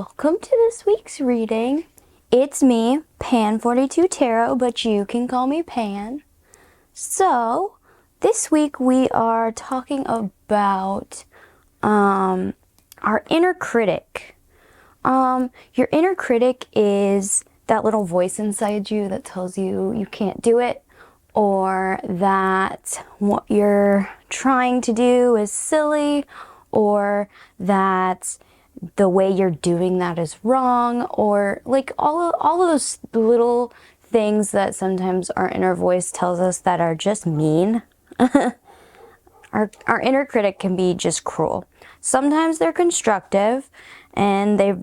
welcome to this week's reading. It's me, Pan42 Tarot, but you can call me Pan. So, this week we are talking about our inner critic. Your inner critic is that little voice inside you that tells you you can't do it, or that what you're trying to do is silly, or that the way you're doing that is wrong, or like all of those little things that sometimes our inner voice tells us that are just mean. Our inner critic can be just cruel. Sometimes they're constructive and they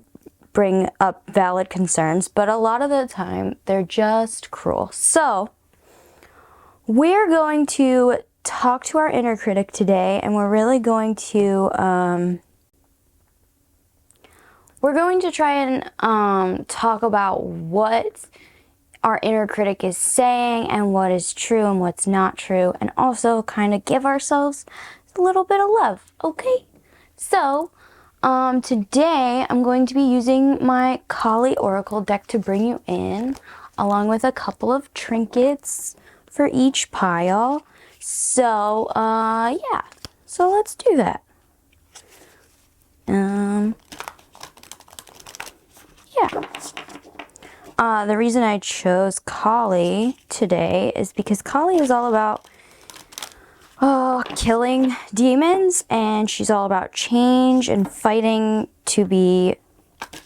bring up valid concerns, but a lot of the time they're just cruel. So we're going to talk to our inner critic today, and we're really going to try and talk about what our inner critic is saying and what is true and what's not true, and also kind of give ourselves a little bit of love, okay? So, today I'm going to be using my Kali Oracle deck to bring you in, along with a couple of trinkets for each pile. So, yeah. So let's do that. Yeah. The reason I chose Kali today is because Kali is all about killing demons, and she's all about change and fighting to be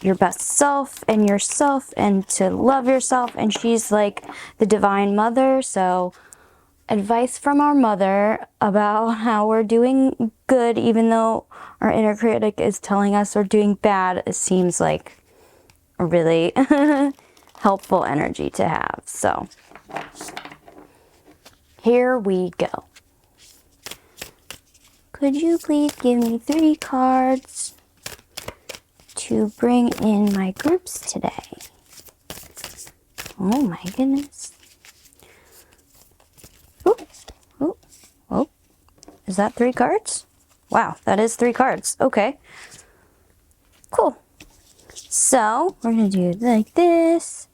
your best self and yourself and to love yourself, and she's like the divine mother. So advice from our mother about how we're doing good even though our inner critic is telling us we're doing bad, it seems like a really helpful energy to have. So here we go. Could you please give me 3 cards to bring in my groups today? Oh my goodness. Oh, oh, oh. Is that 3 cards? Wow, that is 3 cards. Okay. Cool. So, we're going to do it like this.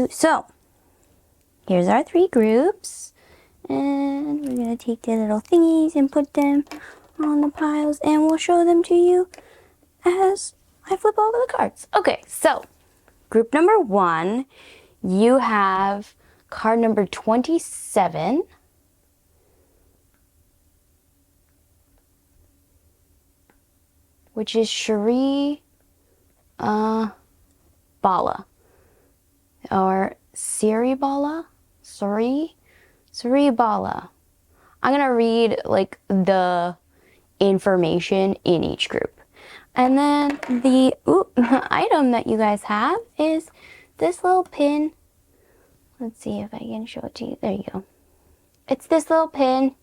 So, here's our 3 groups. And we're going to take the little thingies and put them on the piles, and we'll show them to you as I flip over the cards. Okay, so group number 1, you have card number 27. Which is Shri Bala. Or Siri Bala? Siri Bala. I'm going to read like the information in each group. And then the item that you guys have is this little pin. Let's see if I can show it to you. There you go. It's this little pin.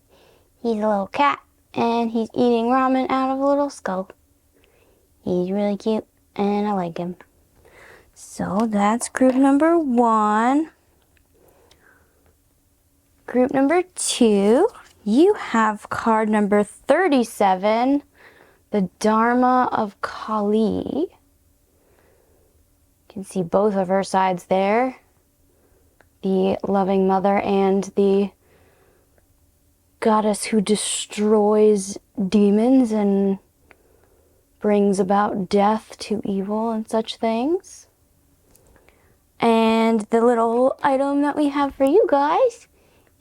He's a little cat, and he's eating ramen out of a little skull. He's really cute, and I like him. So that's group number 1. Group number 2, you have card number 37, the Dharma of Kali. You can see both of her sides there. The loving mother and the goddess who destroys demons and brings about death to evil and such things. And the little item that we have for you guys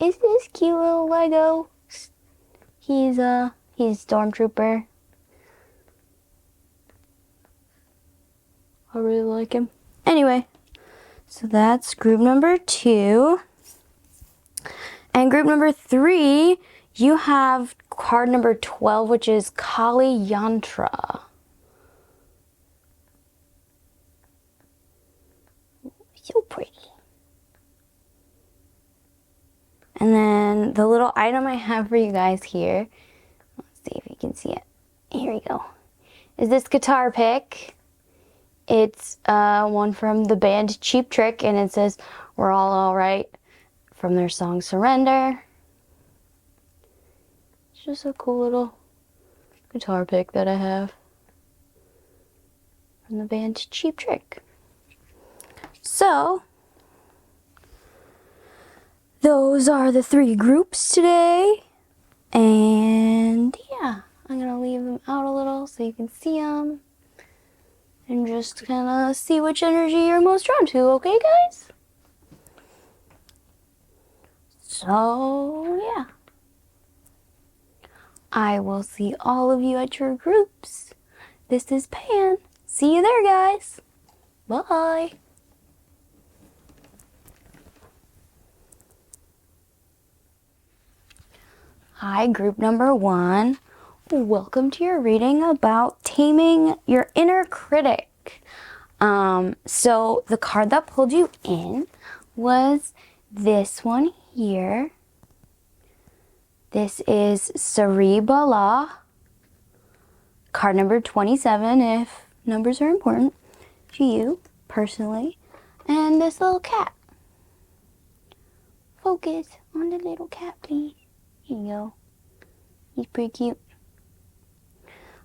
is this cute little Lego. He's Stormtrooper. I really like him. Anyway, so that's group number 2. And group number 3, you have card number 12, which is Kali Yantra. So pretty. And then the little item I have for you guys here, let's see if you can see it. Here we go. Is this guitar pick. It's one from the band Cheap Trick, and it says, "We're all alright," from their song Surrender. It's just a cool little guitar pick that I have. from the band Cheap Trick. So, those are the 3 groups today. And yeah, I'm going to leave them out a little so you can see them. And just kind of see which energy you're most drawn to, okay guys? So, yeah. I will see all of you at your groups. This is Pan. See you there, guys. Bye. Hi, group number 1. Welcome to your reading about taming your inner critic. So the card that pulled you in was this one here. This is Cerebala, card number 27, if numbers are important to you personally. And this little cat. Focus on the little cat, please. Here you go. He's pretty cute.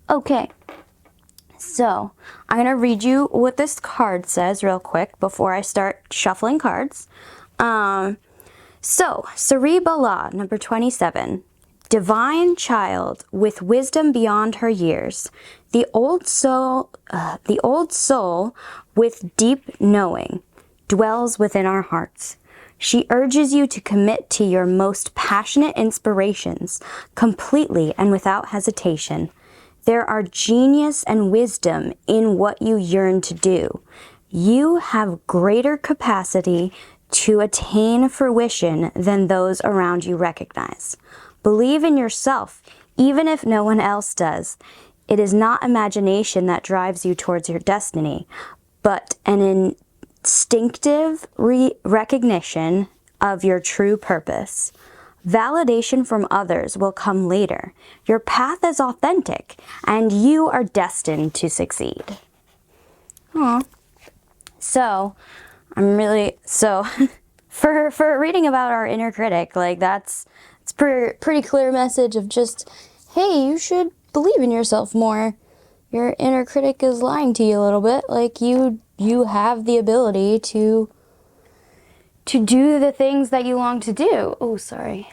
Okay, so I'm going to read you what this card says real quick before I start shuffling cards. So, Cerebala, number 27. Divine child with wisdom beyond her years. The old soul with deep knowing dwells within our hearts. She urges you to commit to your most passionate inspirations completely and without hesitation. There are genius and wisdom in what you yearn to do. You have greater capacity to attain fruition than those around you recognize. Believe in yourself, even if no one else does. It is not imagination that drives you towards your destiny, but an instinctive recognition of your true purpose. Validation from others will come later. Your path is authentic, and you are destined to succeed. Aww. So, for reading about our inner critic, like it's pretty clear message of just, hey, you should believe in yourself more. Your inner critic is lying to you a little bit. Like you have the ability to do the things that you long to do. Oh, sorry.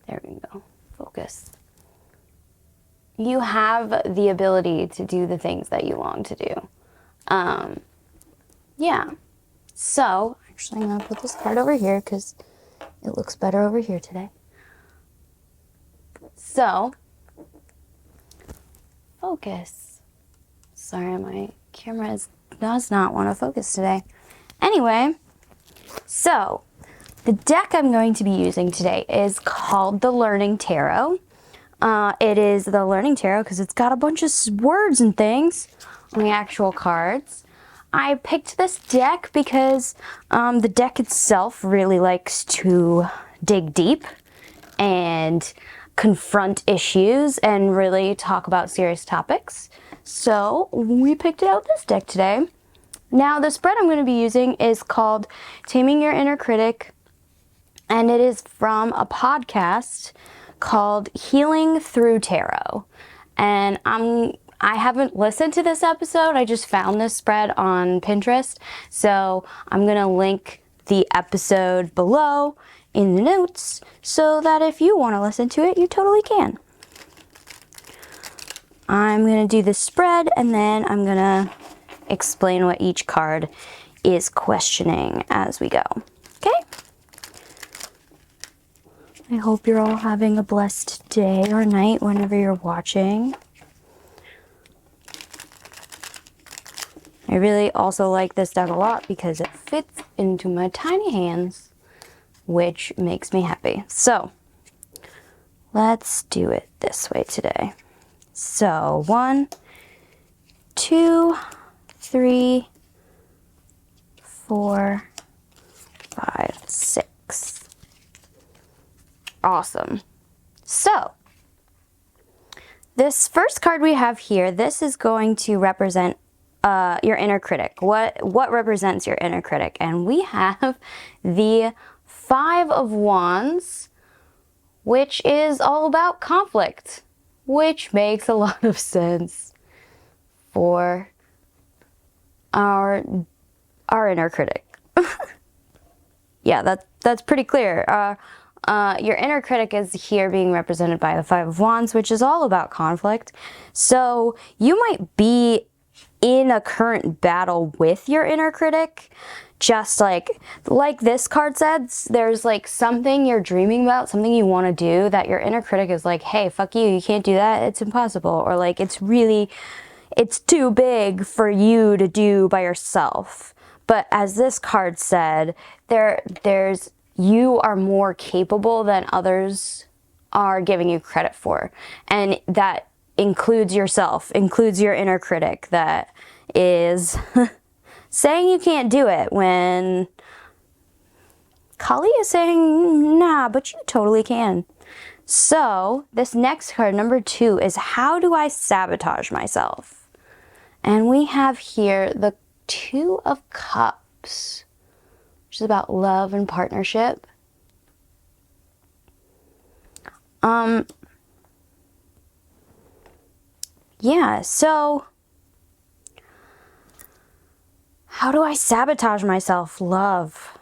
There we go. Focus. You have the ability to do the things that you long to do. Yeah. So, actually, I'm going to put this card over here because it looks better over here today. So, focus. Sorry, my camera does not want to focus today. Anyway, so the deck I'm going to be using today is called the Learning Tarot. It is the Learning Tarot because it's got a bunch of words and things on the actual cards. I picked this deck because the deck itself really likes to dig deep and confront issues and really talk about serious topics. So we picked out this deck today. Now the spread I'm going to be using is called Taming Your Inner Critic, and it is from a podcast called Healing Thru Tarot. And I haven't listened to this episode, I just found this spread on Pinterest, so I'm going to link the episode below in the notes so that if you want to listen to it, you totally can. I'm going to do the spread and then I'm going to explain what each card is questioning as we go. Okay? I hope you're all having a blessed day or night whenever you're watching. I really also like this deck a lot because it fits into my tiny hands, which makes me happy. So, let's do it this way today. So, 1, 2, 3, 4, 5, 6. Awesome. So, this first card we have here, this is going to represent your inner critic. What represents your inner critic? And we have the 5 of Wands, which is all about conflict, which makes a lot of sense for our inner critic. Yeah, that's pretty clear. Your inner critic is here being represented by the Five of Wands, which is all about conflict. So you might be in a current battle with your inner critic, just like this card says, there's like something you're dreaming about, something you want to do that your inner critic is like, hey, fuck you can't do that, it's impossible, or like it's too big for you to do by yourself. But as this card said, you are more capable than others are giving you credit for. And that includes yourself, includes your inner critic that is saying you can't do it when Kali is saying, nah, but you totally can. So this next card, number 2, is how do I sabotage myself? And we have here the Two of Cups, which is about love and partnership. Yeah, so how do I sabotage myself? Love.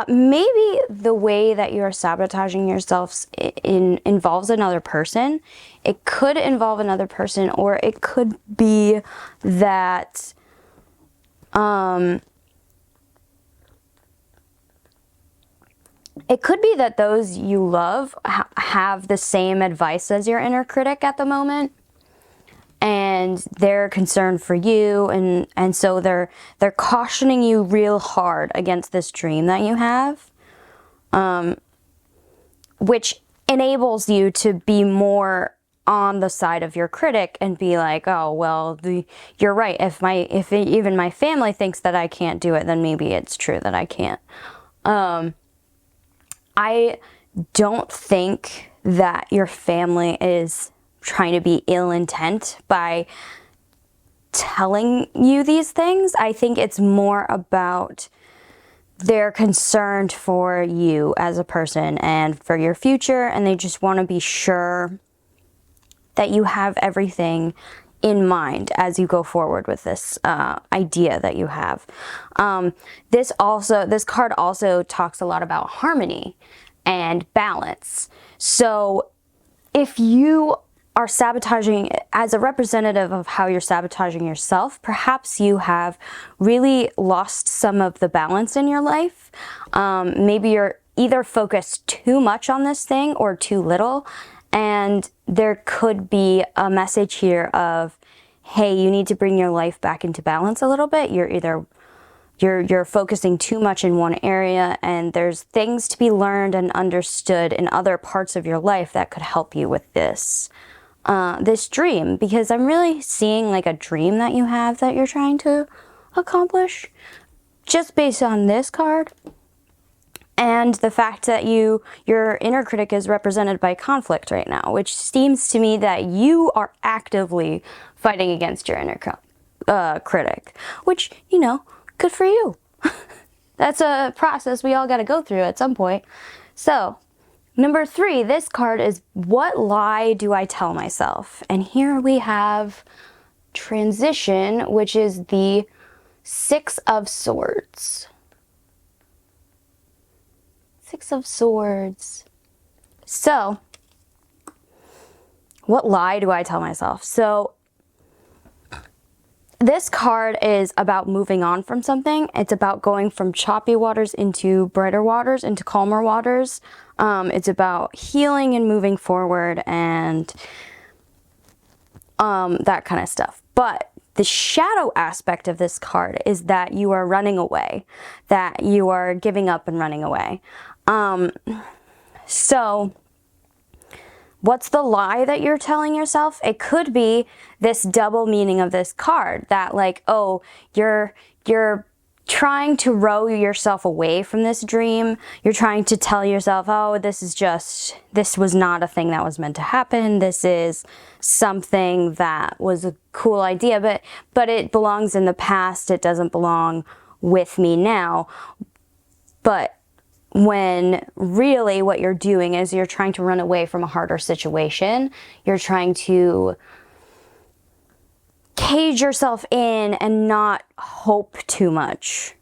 Maybe the way that you're sabotaging yourself involves another person. It could involve another person, or it could be that those you love have the same advice as your inner critic at the moment, and they're concerned for you, and so they're cautioning you real hard against this dream that you have, which enables you to be more on the side of your critic and be like, oh, well, you're right. If even my family thinks that I can't do it, then maybe it's true that I can't. I don't think that your family is trying to be ill intent by telling you these things. I think it's more about they're concerned for you as a person and for your future, and they just want to be sure that you have everything in mind as you go forward with this idea that you have. This card also talks a lot about harmony and balance. So if you are sabotaging as a representative of how you're sabotaging yourself, perhaps you have really lost some of the balance in your life. Maybe you're either focused too much on this thing or too little, and there could be a message here of, hey, you need to bring your life back into balance a little bit. You're focusing too much in one area, and there's things to be learned and understood in other parts of your life that could help you with this dream, because I'm really seeing like a dream that you have that you're trying to accomplish, just based on this card. And the fact that your inner critic is represented by conflict right now, which seems to me that you are actively fighting against your inner critic, which, good for you. That's a process we all got to go through at some point. So, number 3, this card is, what lie do I tell myself? And here we have transition, which is the 6 of Swords. 6 of Swords. So, what lie do I tell myself? So, this card is about moving on from something. It's about going from choppy waters into brighter waters, into calmer waters. It's about healing and moving forward and that kind of stuff. But the shadow aspect of this card is that you are running away, that you are giving up and running away. So what's the lie that you're telling yourself? It could be this double meaning of this card, that like, oh, you're trying to row yourself away from this dream. You're trying to tell yourself, oh, this was not a thing that was meant to happen. This is something that was a cool idea, but it belongs in the past. It doesn't belong with me now. But when really what you're doing is you're trying to run away from a harder situation. You're trying to cage yourself in and not hope too much.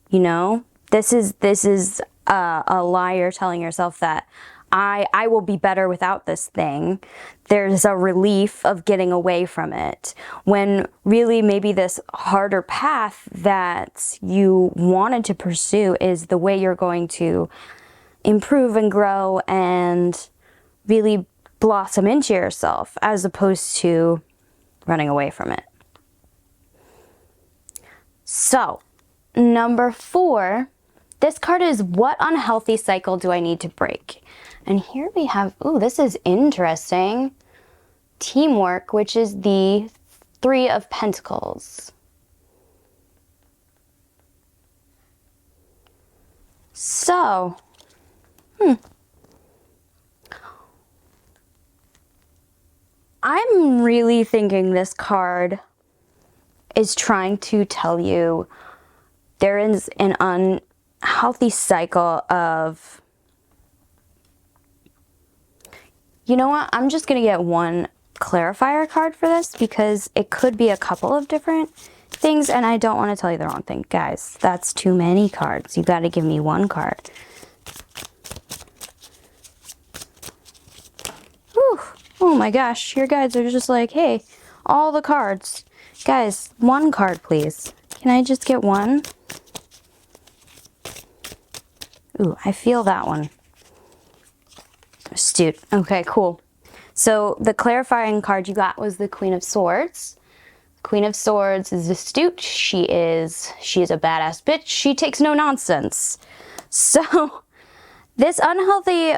You know, this is a lie you're telling yourself, that I will be better without this thing. There's a relief of getting away from it, when really maybe this harder path that you wanted to pursue is the way you're going to improve and grow and really blossom into yourself, as opposed to running away from it. So, number 4, this card is, what unhealthy cycle do I need to break? And here we have, ooh, this is interesting. Teamwork, which is the 3 of Pentacles. So, I'm really thinking this card is trying to tell you there is an unhealthy cycle of, you know what, I'm just going to get one clarifier card for this, because it could be a couple of different things, and I don't want to tell you the wrong thing. Guys, that's too many cards. You got to give me one card. Whew. Oh my gosh, your guides are just like, hey, all the cards. Guys, one card, please. Can I just get one? Ooh, I feel that one. Astute. Okay, cool. So the clarifying card you got was the Queen of Swords. Queen of Swords is astute. She is a badass bitch. She takes no nonsense. So this unhealthy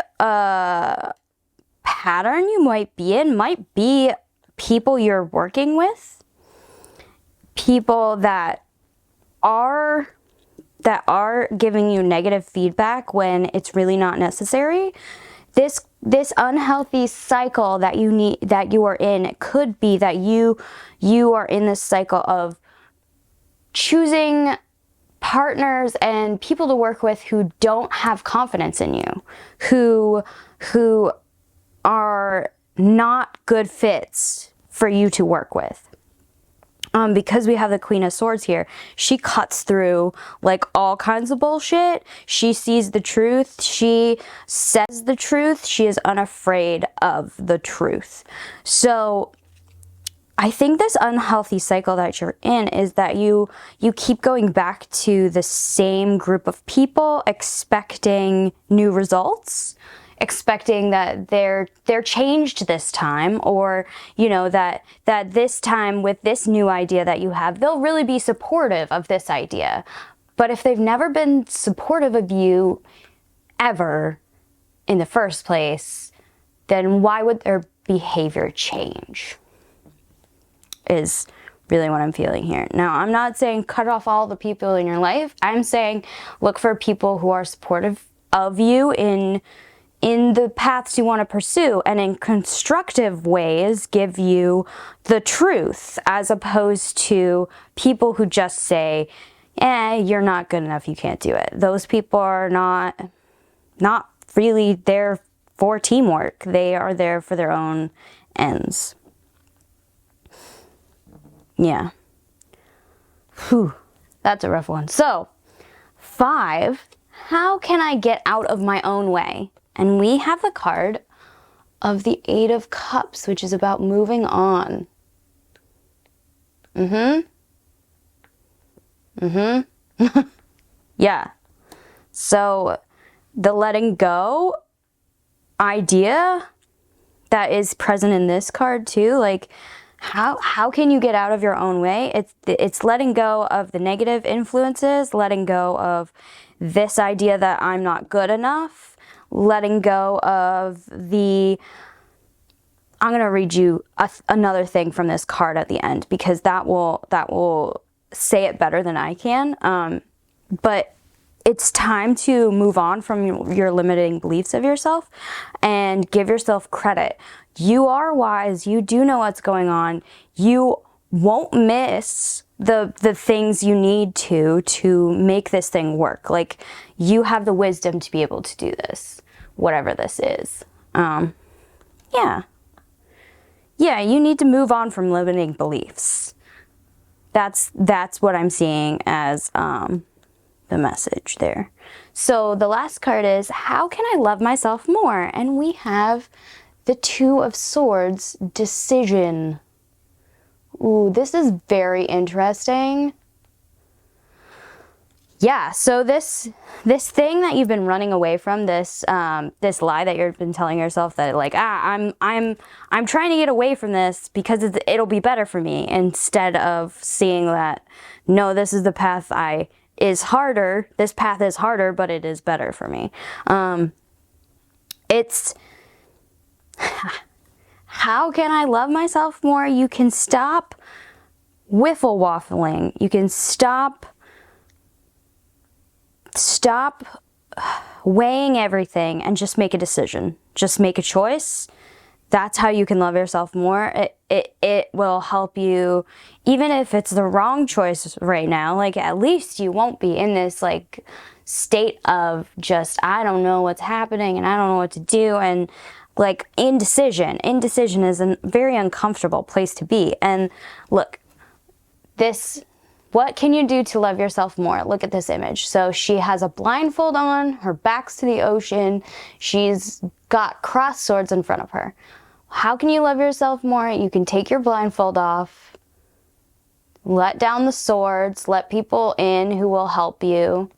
pattern you might be in might be people you're working with, people that are giving you negative feedback when it's really not necessary. This unhealthy cycle that you are in, it could be that you are in this cycle of choosing partners and people to work with who don't have confidence in you, who are not good fits for you to work with. Because we have the Queen of Swords here, she cuts through like all kinds of bullshit. She sees the truth. She says the truth. She is unafraid of the truth. So I think this unhealthy cycle that you're in is that you keep going back to the same group of people, expecting new results, expecting that they're changed this time, or you know that this time with this new idea that you have, they'll really be supportive of this idea. But if they've never been supportive of you ever in the first place, then why would their behavior change? Is really what I'm feeling here. Now, I'm not saying cut off all the people in your life. I'm saying look for people who are supportive of you in the paths you want to pursue, and in constructive ways give you the truth, as opposed to people who just say, you're not good enough, you can't do it. Those people are not really there for teamwork. They are there for their own ends. Yeah. Whew. That's a rough one. So, 5, how can I get out of my own way? And we have the card of the 8 of Cups, which is about moving on. Yeah. So the letting go idea that is present in this card too, like how can you get out of your own way? It's letting go of the negative influences, letting go of this idea that I'm not good enough, letting go of the, I'm going to read you another thing from this card at the end, because that will say it better than I can. But it's time to move on from your limiting beliefs of yourself and give yourself credit. You are wise. You do know what's going on. You won't miss the things you need to make this thing work. Like, you have the wisdom to be able to do this, whatever this is. Yeah, you need to move on from limiting beliefs. that's what I'm seeing as the message there. So the last card is, how can I love myself more? And we have the Two of Swords, decision. Ooh, this is very interesting. Yeah, so this thing that you've been running away from, this this lie that you've been telling yourself, that like, I'm trying to get away from this because it'll be better for me, instead of seeing that, no, this is the path this path is harder, but it is better for me. It's how can I love myself more? You can stop wiffle waffling. You can stop weighing everything and just make a decision. Just make a choice. That's how you can love yourself more. It will help you, even if it's the wrong choice right now, like at least you won't be in this like state of just, I don't know what's happening and I don't know what to do, and like indecision. Indecision is a very uncomfortable place to be. And look, what can you do to love yourself more? Look at this image. So she has a blindfold on, her back's to the ocean, she's got crossed swords in front of her. How can you love yourself more? You can take your blindfold off, let down the swords, let people in who will help you,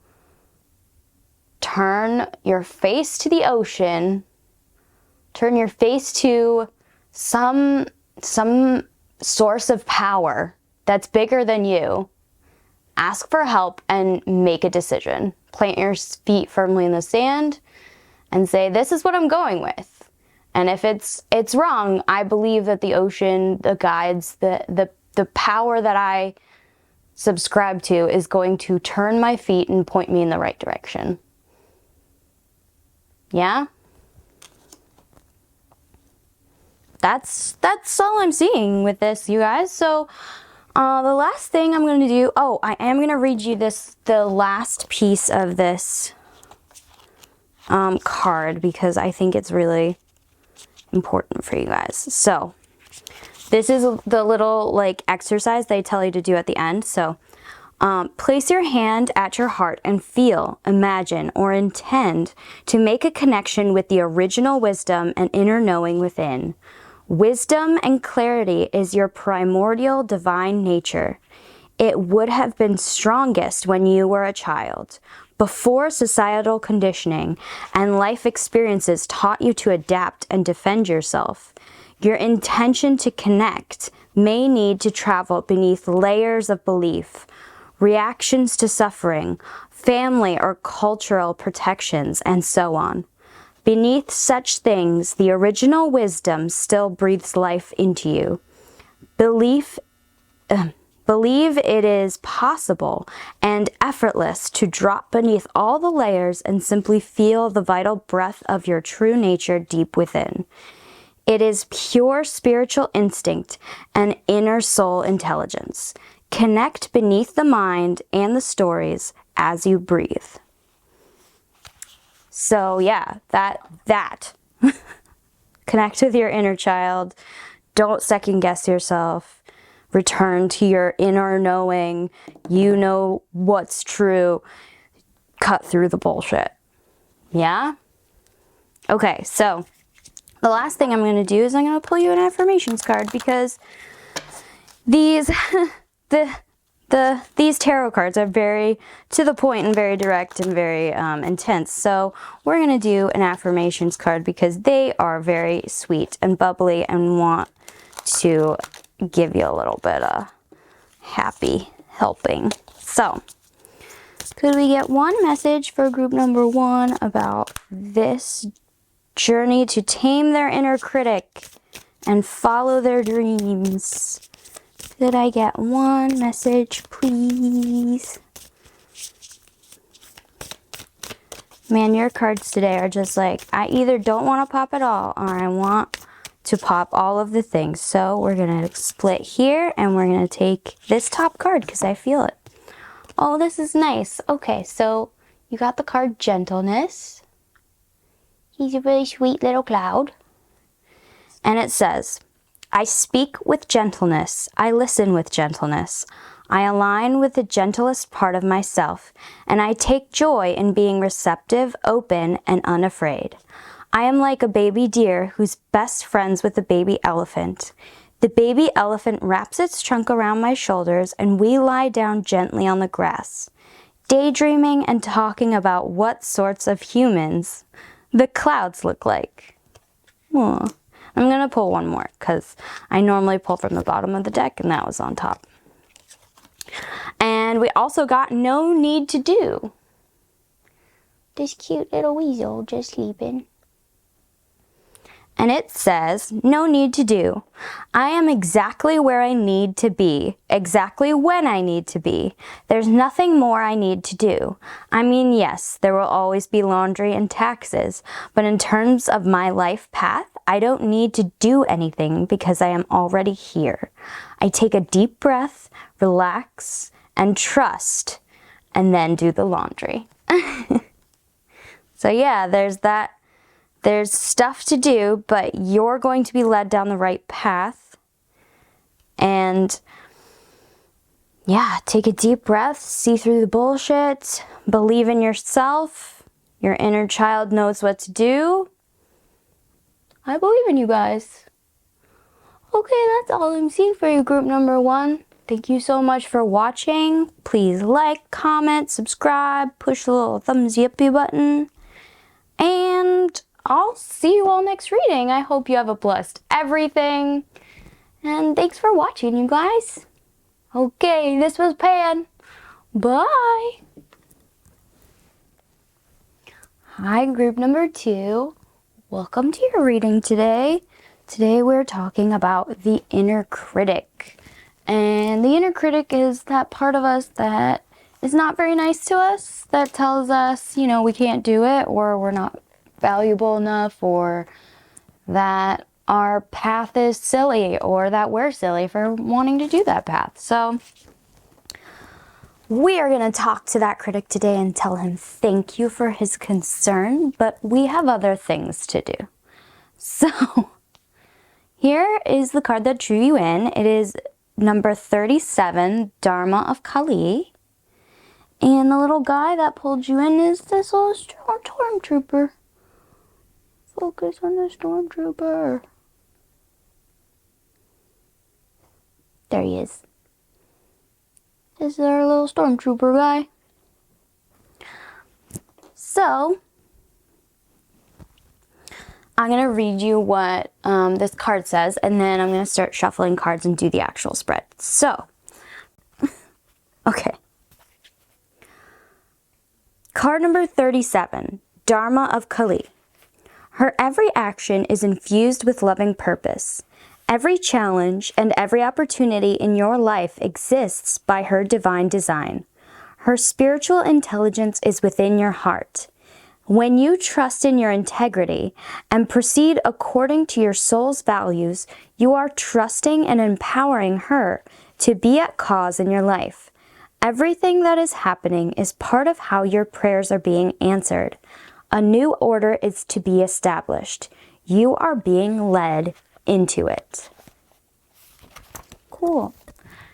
turn your face to the ocean, turn your face to some source of power that's bigger than you. Ask for help and make a decision. Plant your feet firmly in the sand and say, this is what I'm going with. And if it's wrong, I believe that the ocean, the guides, the power that I subscribe to is going to turn my feet and point me in the right direction. Yeah? That's all I'm seeing with this, you guys. So the last thing I'm going to do, I am going to read you the last piece of this card, because I think it's really important for you guys. So this is the little like exercise they tell you to do at the end. So place your hand at your heart and feel, imagine, or intend to make a connection with the original wisdom and inner knowing within. Wisdom and clarity is your primordial divine nature. It would have been strongest when you were a child, before societal conditioning and life experiences taught you to adapt and defend yourself. Your intention to connect may need to travel beneath layers of belief, reactions to suffering, family or cultural protections, and so on. Beneath such things, the original wisdom still breathes life into you. Believe it is possible and effortless to drop beneath all the layers and simply feel the vital breath of your true nature deep within. It is pure spiritual instinct and inner soul intelligence. Connect beneath the mind and the stories as you breathe. So yeah, that. Connect with your inner child. Don't second guess yourself. Return to your inner knowing. You know what's true. Cut through the bullshit. Yeah? Okay, so the last thing I'm going to do is I'm going to pull you an affirmations card, because these these tarot cards are very to the point and very direct and very intense. So we're going to do an affirmations card because they are very sweet and bubbly and want to give you a little bit of happy helping. So could we get one message for group number 1 about this journey to tame their inner critic and follow their dreams? Could I get one message, please? Man, your cards today are just like, I either don't want to pop at all or I want to pop all of the things. So we're going to split here and we're going to take this top card because I feel it. Oh, this is nice. Okay, so you got the card Gentleness. He's a really sweet little cloud. And it says, I speak with gentleness. I listen with gentleness. I align with the gentlest part of myself, and I take joy in being receptive, open, and unafraid. I am like a baby deer who's best friends with a baby elephant. The baby elephant wraps its trunk around my shoulders, and we lie down gently on the grass, daydreaming and talking about what sorts of humans the clouds look like. Aww. I'm going to pull one more because I normally pull from the bottom of the deck and that was on top. And we also got No Need to Do. This cute little weasel just sleeping. And it says, no need to do. I am exactly where I need to be, exactly when I need to be. There's nothing more I need to do. I mean, yes, there will always be laundry and taxes, but in terms of my life path, I don't need to do anything because I am already here. I take a deep breath, relax, and trust, and then do the laundry. So yeah, there's that. There's stuff to do, but you're going to be led down the right path. And yeah, take a deep breath, see through the bullshit, believe in yourself. Your inner child knows what to do. I believe in you guys. Okay, that's all I'm seeing for you, group number 1. Thank you so much for watching. Please like, comment, subscribe, push the little thumbs uppy button. And I'll see you all next reading. I hope you have a blessed everything. And thanks for watching, you guys. Okay, this was Pan. Bye. Hi, group number 2. Welcome to your reading today. Today we're talking about the inner critic. And the inner critic is that part of us that is not very nice to us, that tells us, you know, we can't do it, or we're not valuable enough, or that our path is silly, or that we're silly for wanting to do that path. So we are going to talk to that critic today and tell him thank you for his concern, but we have other things to do. So here is the card that drew you in. It is number 37, Dharma of Kali. And the little guy that pulled you in is this little stormtrooper. Focus on the stormtrooper. There he is. This is our little stormtrooper guy. So, I'm going to read you what this card says, and then I'm going to start shuffling cards and do the actual spread. So, okay. Card number 37, Dharma of Kali. Her every action is infused with loving purpose. Every challenge and every opportunity in your life exists by her divine design. Her spiritual intelligence is within your heart. When you trust in your integrity and proceed according to your soul's values, you are trusting and empowering her to be at cause in your life. Everything that is happening is part of how your prayers are being answered. A new order is to be established. You are being led into it. Cool.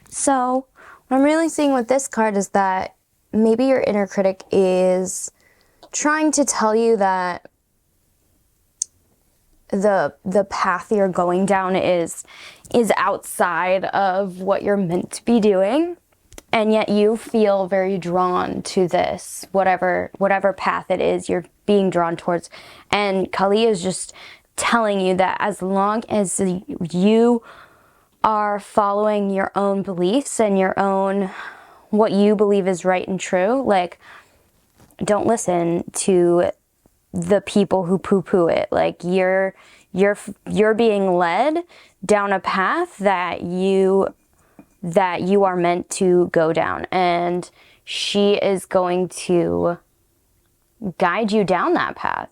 So, what I'm really seeing with this card is that maybe your inner critic is trying to tell you that the path you're going down is outside of what you're meant to be doing. And yet you feel very drawn to this, whatever path it is you're being drawn towards. And Kali is just telling you that as long as you are following your own beliefs and your own, what you believe is right and true, like, don't listen to the people who poo-poo it. Like, you're being led down a path that you are meant to go down, and she is going to guide you down that path.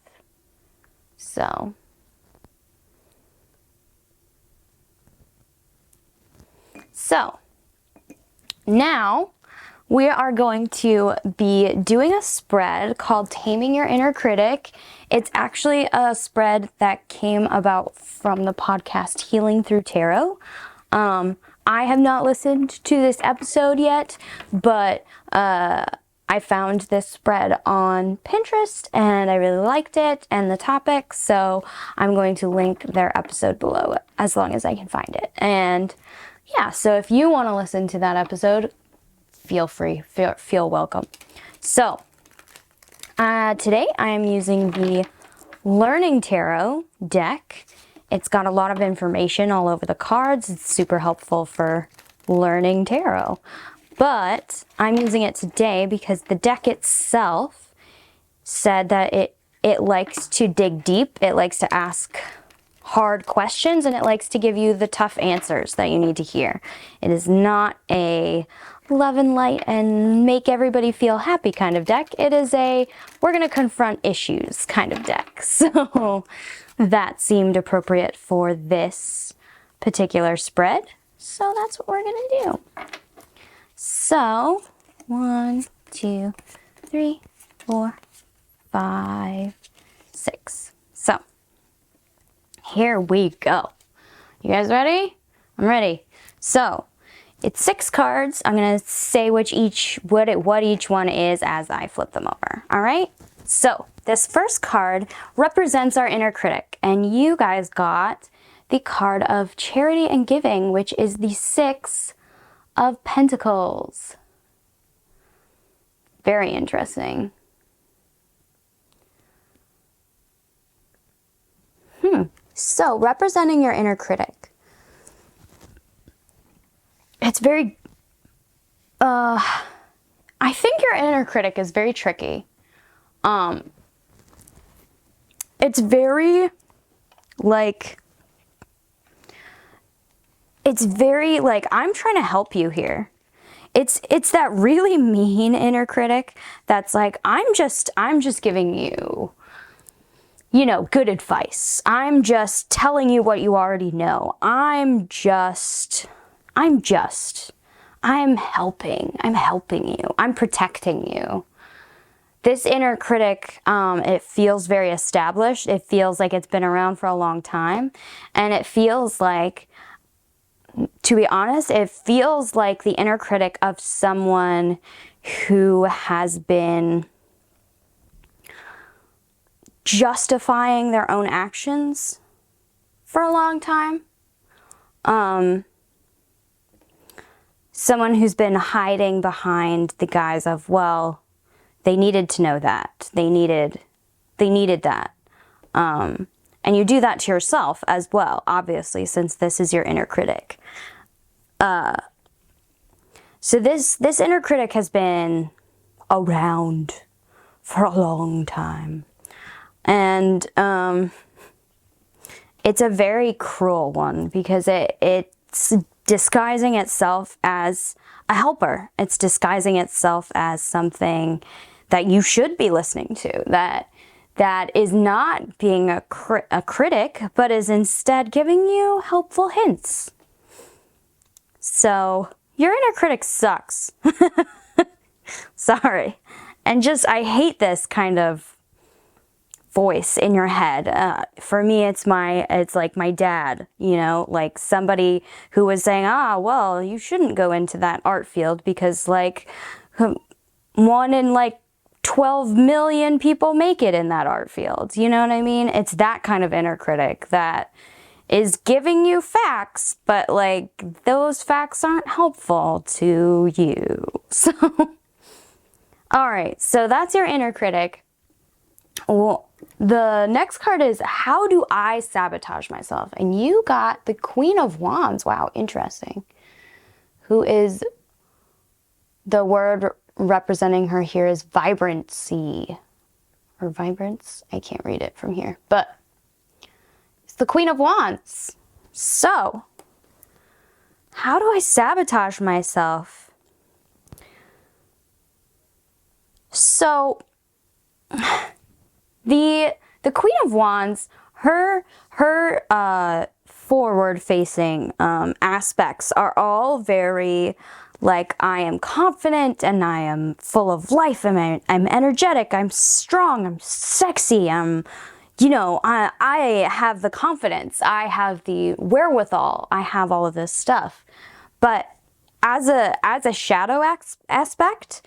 So now we are going to be doing a spread called Taming Your Inner Critic. It's actually a spread that came about from the podcast Healing Thru Tarot. I have not listened to this episode yet, but I found this spread on Pinterest and I really liked it and the topic, so I'm going to link their episode below as long as I can find it. And yeah, so if you want to listen to that episode, feel free, feel welcome. So today I am using the Learning Tarot deck. It's got a lot of information all over the cards. It's super helpful for learning tarot. But I'm using it today because the deck itself said that it likes to dig deep, it likes to ask hard questions, and it likes to give you the tough answers that you need to hear. It is not a love and light and make everybody feel happy kind of deck. It is a we're going to confront issues kind of deck. So that seemed appropriate for this particular spread. So that's what we're going to do. So, 1, 2, 3, 4, 5, 6. So, here we go. You guys ready? I'm ready. So, it's 6 cards. I'm going to say what each one is as I flip them over. All right? So, this first card represents our inner critic, and you guys got the card of charity and giving, which is the 6 of Pentacles. Very interesting. So, representing your inner critic. It's very, I think your inner critic is very tricky. It's very, I'm trying to help you here. It's that really mean inner critic that's like, I'm just giving you, good advice. I'm just telling you what you already know. I'm helping you. I'm protecting you. This inner critic, it feels very established. It feels like it's been around for a long time. And it feels like, to be honest, it feels like the inner critic of someone who has been justifying their own actions for a long time. Someone who's been hiding behind the guise of, well, they needed to know that. They needed that. And you do that to yourself as well, obviously, since this is your inner critic. So this inner critic has been around for a long time. And it's a very cruel one because it's disguising itself as a helper. It's disguising itself as something that you should be listening to, that is not being a critic, but is instead giving you helpful hints. So, your inner critic sucks. Sorry. And I hate this kind of voice in your head. For me, it's like my dad, like somebody who was saying, well, you shouldn't go into that art field because 1 in 12 million people make it in that art field. You know what I mean? It's that kind of inner critic that is giving you facts, but those facts aren't helpful to you. So, all right, so that's your inner critic. Well, the next card is, how do I sabotage myself? And you got the Queen of Wands. Wow, interesting. Who is, the word representing her here is vibrancy. Or vibrance? I can't read it from here. But it's the Queen of Wands. So, how do I sabotage myself? So, the Queen of Wands, her forward-facing aspects are all very I am confident and I am full of life and I'm energetic, I'm strong, I'm sexy, I have the confidence, I have the wherewithal, I have all of this stuff. But as a shadow aspect,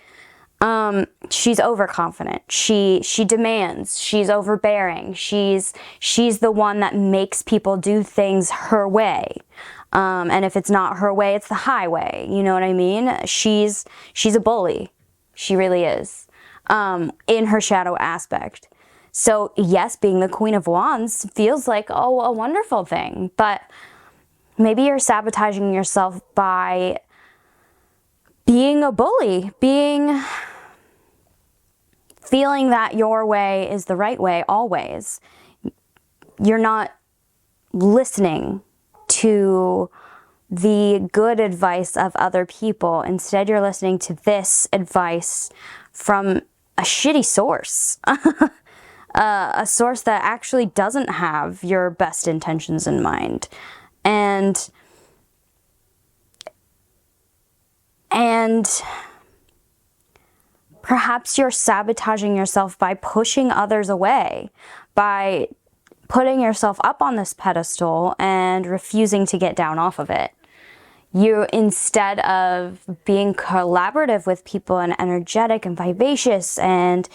she's overconfident. She demands. She's overbearing. She's the one that makes people do things her way. And if it's not her way, it's the highway. You know what I mean? She's a bully. She really is. In her shadow aspect. So yes, being the Queen of Wands feels like, oh, a wonderful thing. But maybe you're sabotaging yourself by being a bully, feeling that your way is the right way always. You're not listening to the good advice of other people. Instead, you're listening to this advice from a shitty source. A source that actually doesn't have your best intentions in mind. And perhaps you're sabotaging yourself by pushing others away, by putting yourself up on this pedestal and refusing to get down off of it. You, instead of being collaborative with people and energetic and vivacious and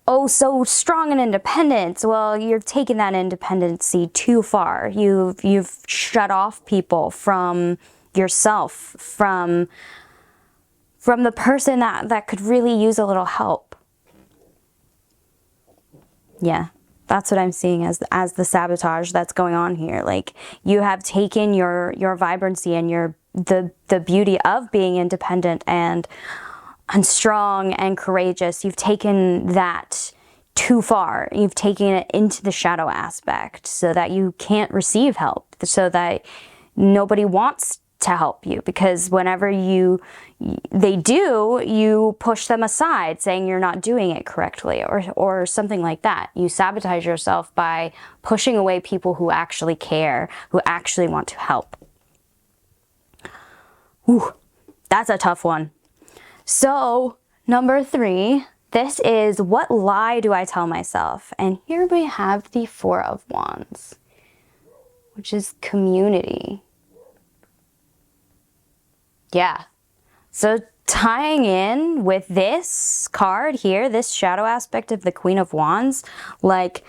oh so strong and independent, well, you're taking that independency too far. You've shut off people from yourself, from the person that could really use a little help. Yeah, that's what I'm seeing as the sabotage that's going on here. Like, you have taken your vibrancy and the beauty of being independent and strong and courageous. You've taken that too far. You've taken it into the shadow aspect so that you can't receive help, so that nobody wants to help you, because whenever they do, you push them aside saying you're not doing it correctly or something like that. You sabotage yourself by pushing away people who actually care, who actually want to help. Ooh, that's a tough one. So, number 3, this is, what lie do I tell myself? And here we have the 4 of Wands, which is community. Yeah. So tying in with this card here, this shadow aspect of the Queen of Wands, like,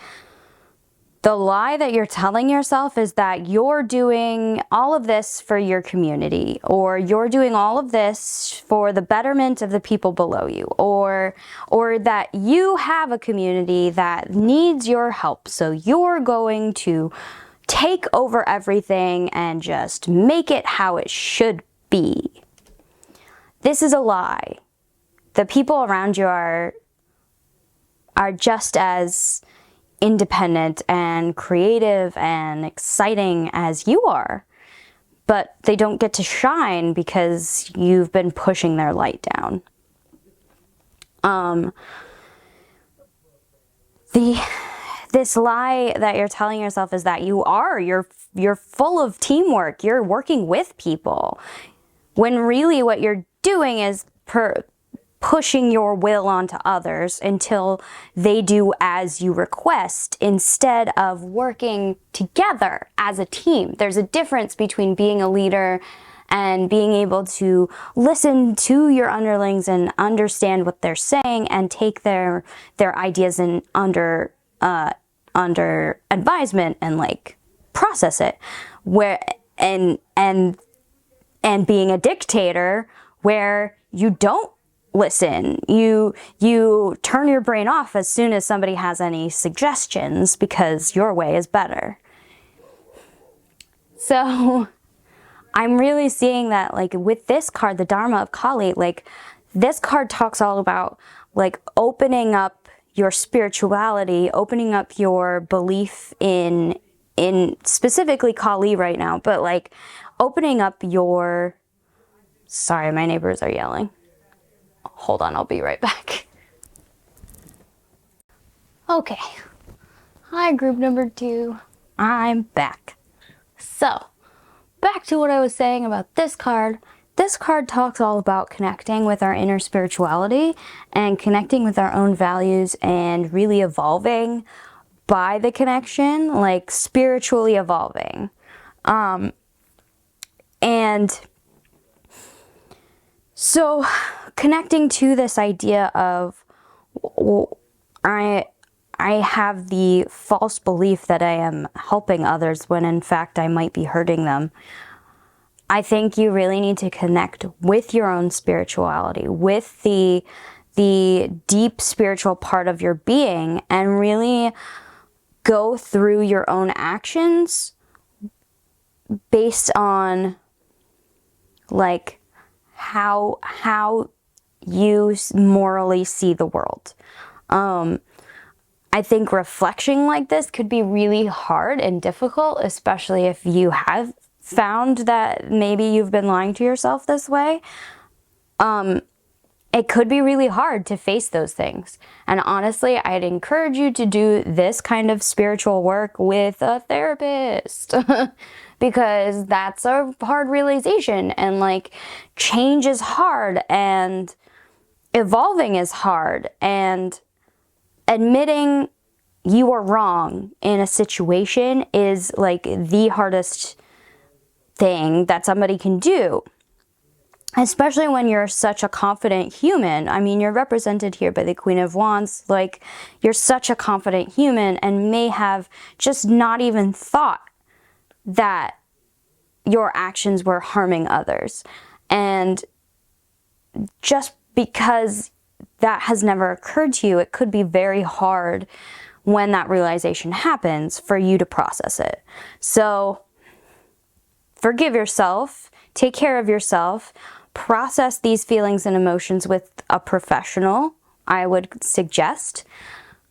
the lie that you're telling yourself is that you're doing all of this for your community, or you're doing all of this for the betterment of the people below you, or that you have a community that needs your help, so you're going to take over everything and just make it how it should be. This is a lie. The people around you are just as independent and creative and exciting as you are, but they don't get to shine because you've been pushing their light down. This lie that you're telling yourself is that you're full of teamwork, you're working with people, when really what you're doing is pushing your will onto others until they do as you request, instead of working together as a team. There's a difference between being a leader and being able to listen to your underlings and understand what they're saying and take their ideas in under advisement and like process it, and being a dictator where you don't listen. You turn your brain off as soon as somebody has any suggestions because your way is better. So I'm really seeing that, like, with this card, the Dharma of Kali, like, this card talks all about like opening up your spirituality, opening up your belief in specifically Kali right now, but like opening up your, sorry, my neighbors are yelling. Hold on, I'll be right back. Okay. Hi, group number 2. I'm back. So, back to what I was saying about this card. This card talks all about connecting with our inner spirituality and connecting with our own values and really evolving by the connection, like spiritually evolving. And So connecting to this idea of I have the false belief that I am helping others when in fact I might be hurting them. I think you really need to connect with your own spirituality, with the deep spiritual part of your being, and really go through your own actions based on like how you morally see the world. I think reflection like this could be really hard and difficult, especially if you have found that maybe you've been lying to yourself this way. It could be really hard to face those things. And honestly, I'd encourage you to do this kind of spiritual work with a therapist because that's a hard realization, and like change is hard and evolving is hard, and admitting you are wrong in a situation is like the hardest thing that somebody can do, especially when you're such a confident human. I mean, you're represented here by the Queen of Wands. Like, you're such a confident human and may have just not even thought that your actions were harming others. And just because that has never occurred to you, it could be very hard when that realization happens for you to process it. So forgive yourself, take care of yourself, process these feelings and emotions with a professional, I would suggest.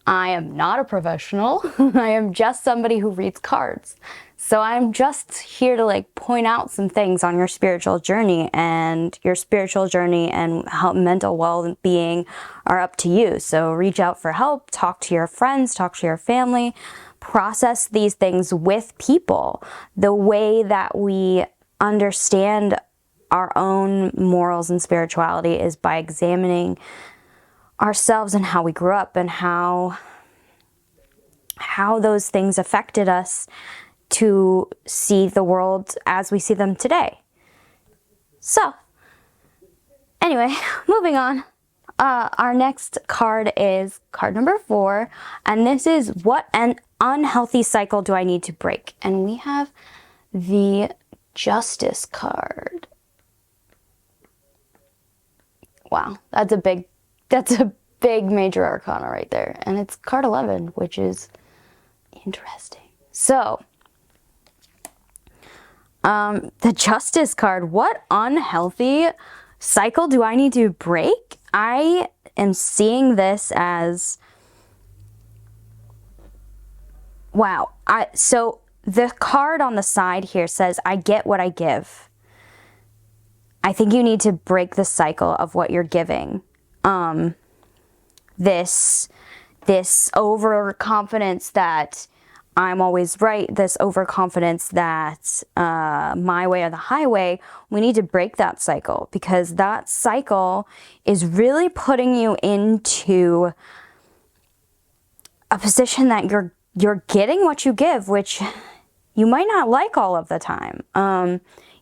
I am not a professional. I am just somebody who reads cards. So I'm just here to like point out some things on your spiritual journey, and your spiritual journey and how mental well-being are up to you. So reach out for help, talk to your friends, talk to your family, process these things with people. The way that we understand our own morals and spirituality is by examining ourselves and how we grew up and how those things affected us to see the world as we see them today. So, anyway, moving on. Our next card is card number 4, and this is, what an unhealthy cycle do I need to break? And we have the Justice card. Wow, that's a big major arcana right there. And it's card 11, which is interesting. So, the Justice card, what unhealthy cycle do I need to break? I am seeing this as, wow. So the card on the side here says, I get what I give. I think you need to break the cycle of what you're giving. This overconfidence that I'm always right, this overconfidence that my way or the highway, we need to break that cycle, because that cycle is really putting you into a position that you're getting what you give, which you might not like all of the time.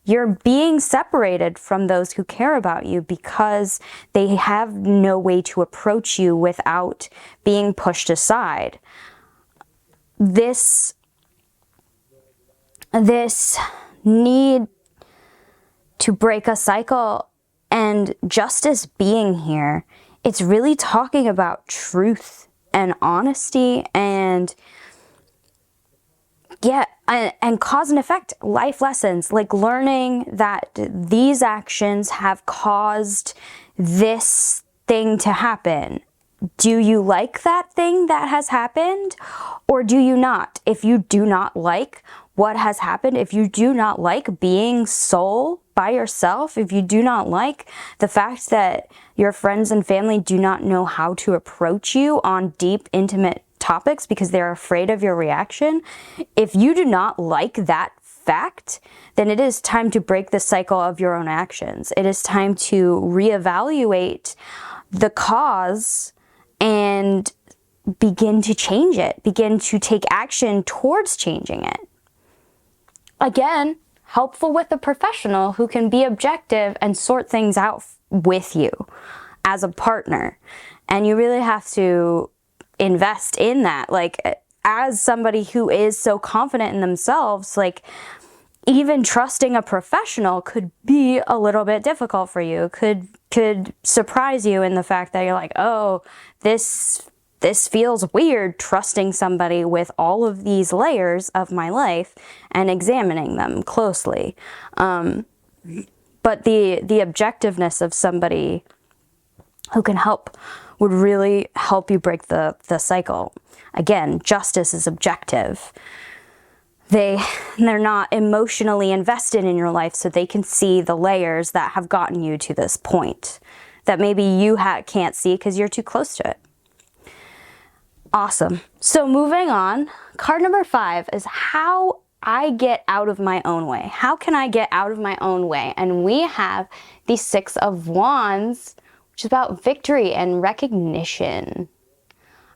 You're being separated from those who care about you because they have no way to approach you without being pushed aside. This need to break a cycle, and Justice being here, it's really talking about truth and honesty and and cause and effect, life lessons, like learning that these actions have caused this thing to happen. Do you like that thing that has happened, or do you not? If you do not like what has happened, if you do not like being sole by yourself, if you do not like the fact that your friends and family do not know how to approach you on deep, intimate topics because they're afraid of your reaction, if you do not like that fact, then it is time to break the cycle of your own actions. It is time to reevaluate the cause and begin to change it, begin to take action towards changing it. Again, helpful with a professional who can be objective and sort things out with you as a partner. And you really have to invest in that. Like, as somebody who is so confident in themselves, like, even trusting a professional could be a little bit difficult for you. Could surprise you in the fact that you're like, oh, this feels weird, trusting somebody with all of these layers of my life and examining them closely. But the objectiveness of somebody who can help would really help you break the cycle. Again, justice is objective. They're not emotionally invested in your life, so they can see the layers that have gotten you to this point that maybe you can't see because you're too close to it. Awesome. So moving on, card number 5 is how I get out of my own way. How can I get out of my own way? And we have the 6 of Wands, which is about victory and recognition.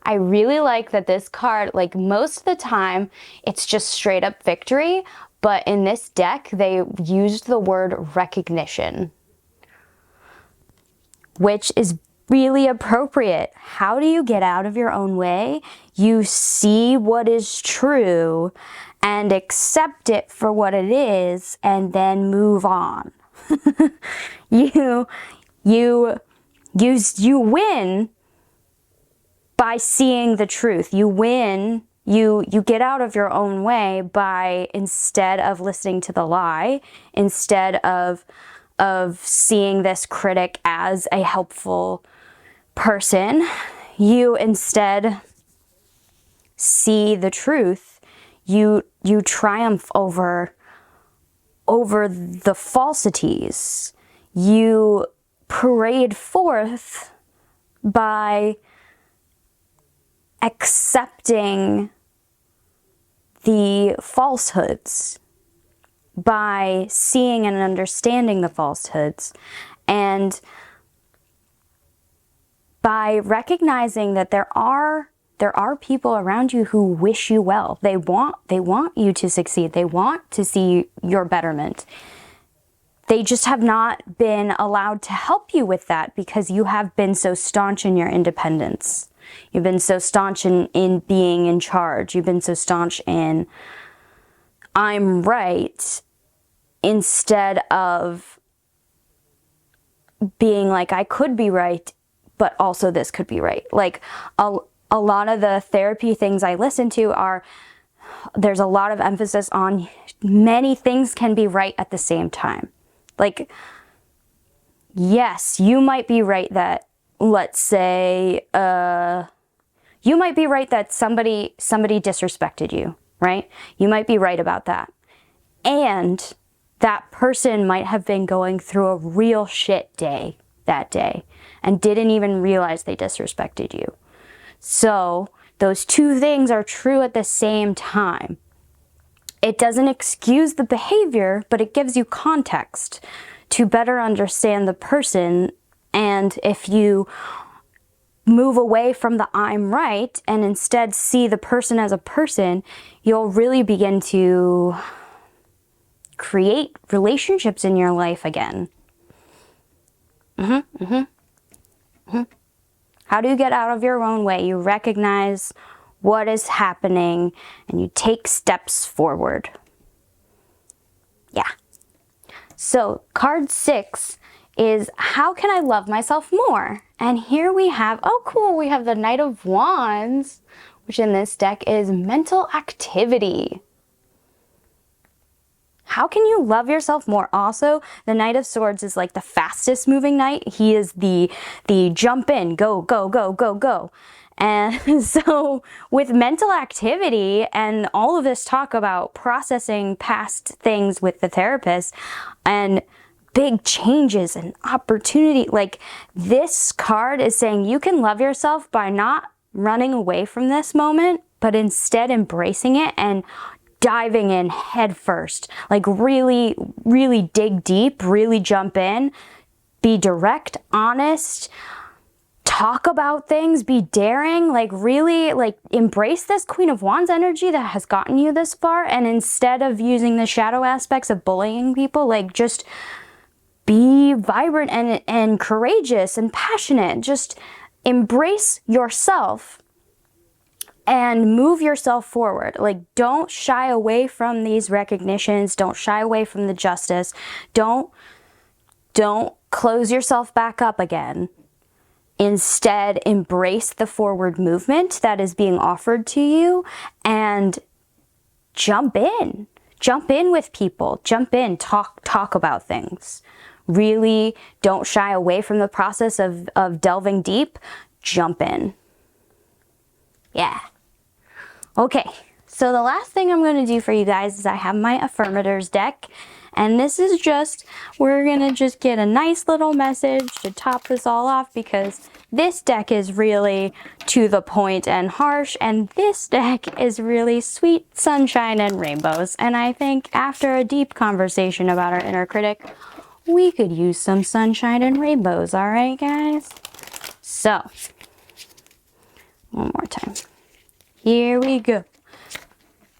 I really like that this card, like, most of the time, it's just straight up victory, but in this deck, they used the word recognition, which is really appropriate. How do you get out of your own way? You see what is true and accept it for what it is, and then move on. You win by seeing the truth. You win, you get out of your own way by, instead of listening to the lie, instead of seeing this critic as a helpful person, you instead see the truth. You triumph over the falsities. You parade forth by accepting the falsehoods, by seeing and understanding the falsehoods, and by recognizing that there are people around you who wish you well. They want you to succeed. They want to see your betterment. They just have not been allowed to help you with that because you have been so staunch in your independence. You've been so staunch in being in charge. You've been so staunch in, I'm right, instead of being like, I could be right, but also this could be right. Like, a lot of the therapy things I listen to there's a lot of emphasis on many things can be right at the same time. Like, yes, you might be right that, let's say, you might be right that somebody disrespected you, right? You might be right about that. And that person might have been going through a real shit day that day and didn't even realize they disrespected you. So those two things are true at the same time. It doesn't excuse the behavior, but it gives you context to better understand the person. And if you move away from the I'm right and instead see the person as a person, you'll really begin to create relationships in your life again. How do you get out of your own way? You recognize what is happening and you take steps forward. Yeah. So card 6 is how can I love myself more? And here we have, oh cool, we have the Knight of Wands, which in this deck is mental activity. How can you love yourself more? Also, the Knight of Swords is like the fastest moving knight. He is the jump in, go, go, go, go, go. And so with mental activity and all of this talk about processing past things with the therapist and big changes and opportunity, like this card is saying you can love yourself by not running away from this moment, but instead embracing it and diving in head first. Like really, really dig deep, really jump in, be direct, honest, talk about things, be daring, like really like embrace this Queen of Wands energy that has gotten you this far. And instead of using the shadow aspects of bullying people, like just be vibrant and courageous and passionate. Just embrace yourself and move yourself forward. Like, don't shy away from these recognitions. Don't shy away from the justice. Don't close yourself back up again. Instead, embrace the forward movement that is being offered to you and jump in. Jump in with people. Jump in. Talk about things. Really don't shy away from the process of delving deep. Jump in. Yeah. Okay. So the last thing I'm going to do for you guys is I have my affirmators deck. And this is just, we're going to just get a nice little message to top this all off, because this deck is really to the point and harsh, and this deck is really sweet sunshine and rainbows. And I think after a deep conversation about our inner critic, we could use some sunshine and rainbows, all right, guys? So, one more time. Here we go.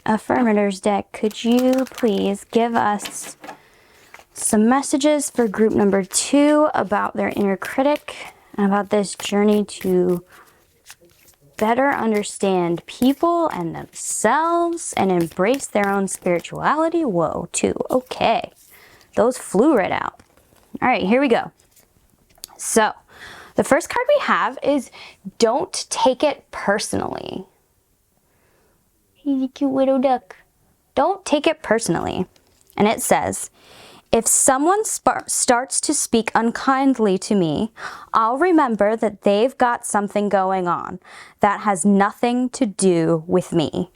Affirmators deck, could you please give us some messages for group number 2 about their inner critic and about this journey to better understand people and themselves and embrace their own spirituality? Whoa, 2. Okay. Those flew right out. All right, here we go. So, the first card we have is don't take it personally. He's a cute little duck. Don't take it personally. And it says, if someone starts to speak unkindly to me, I'll remember that they've got something going on that has nothing to do with me.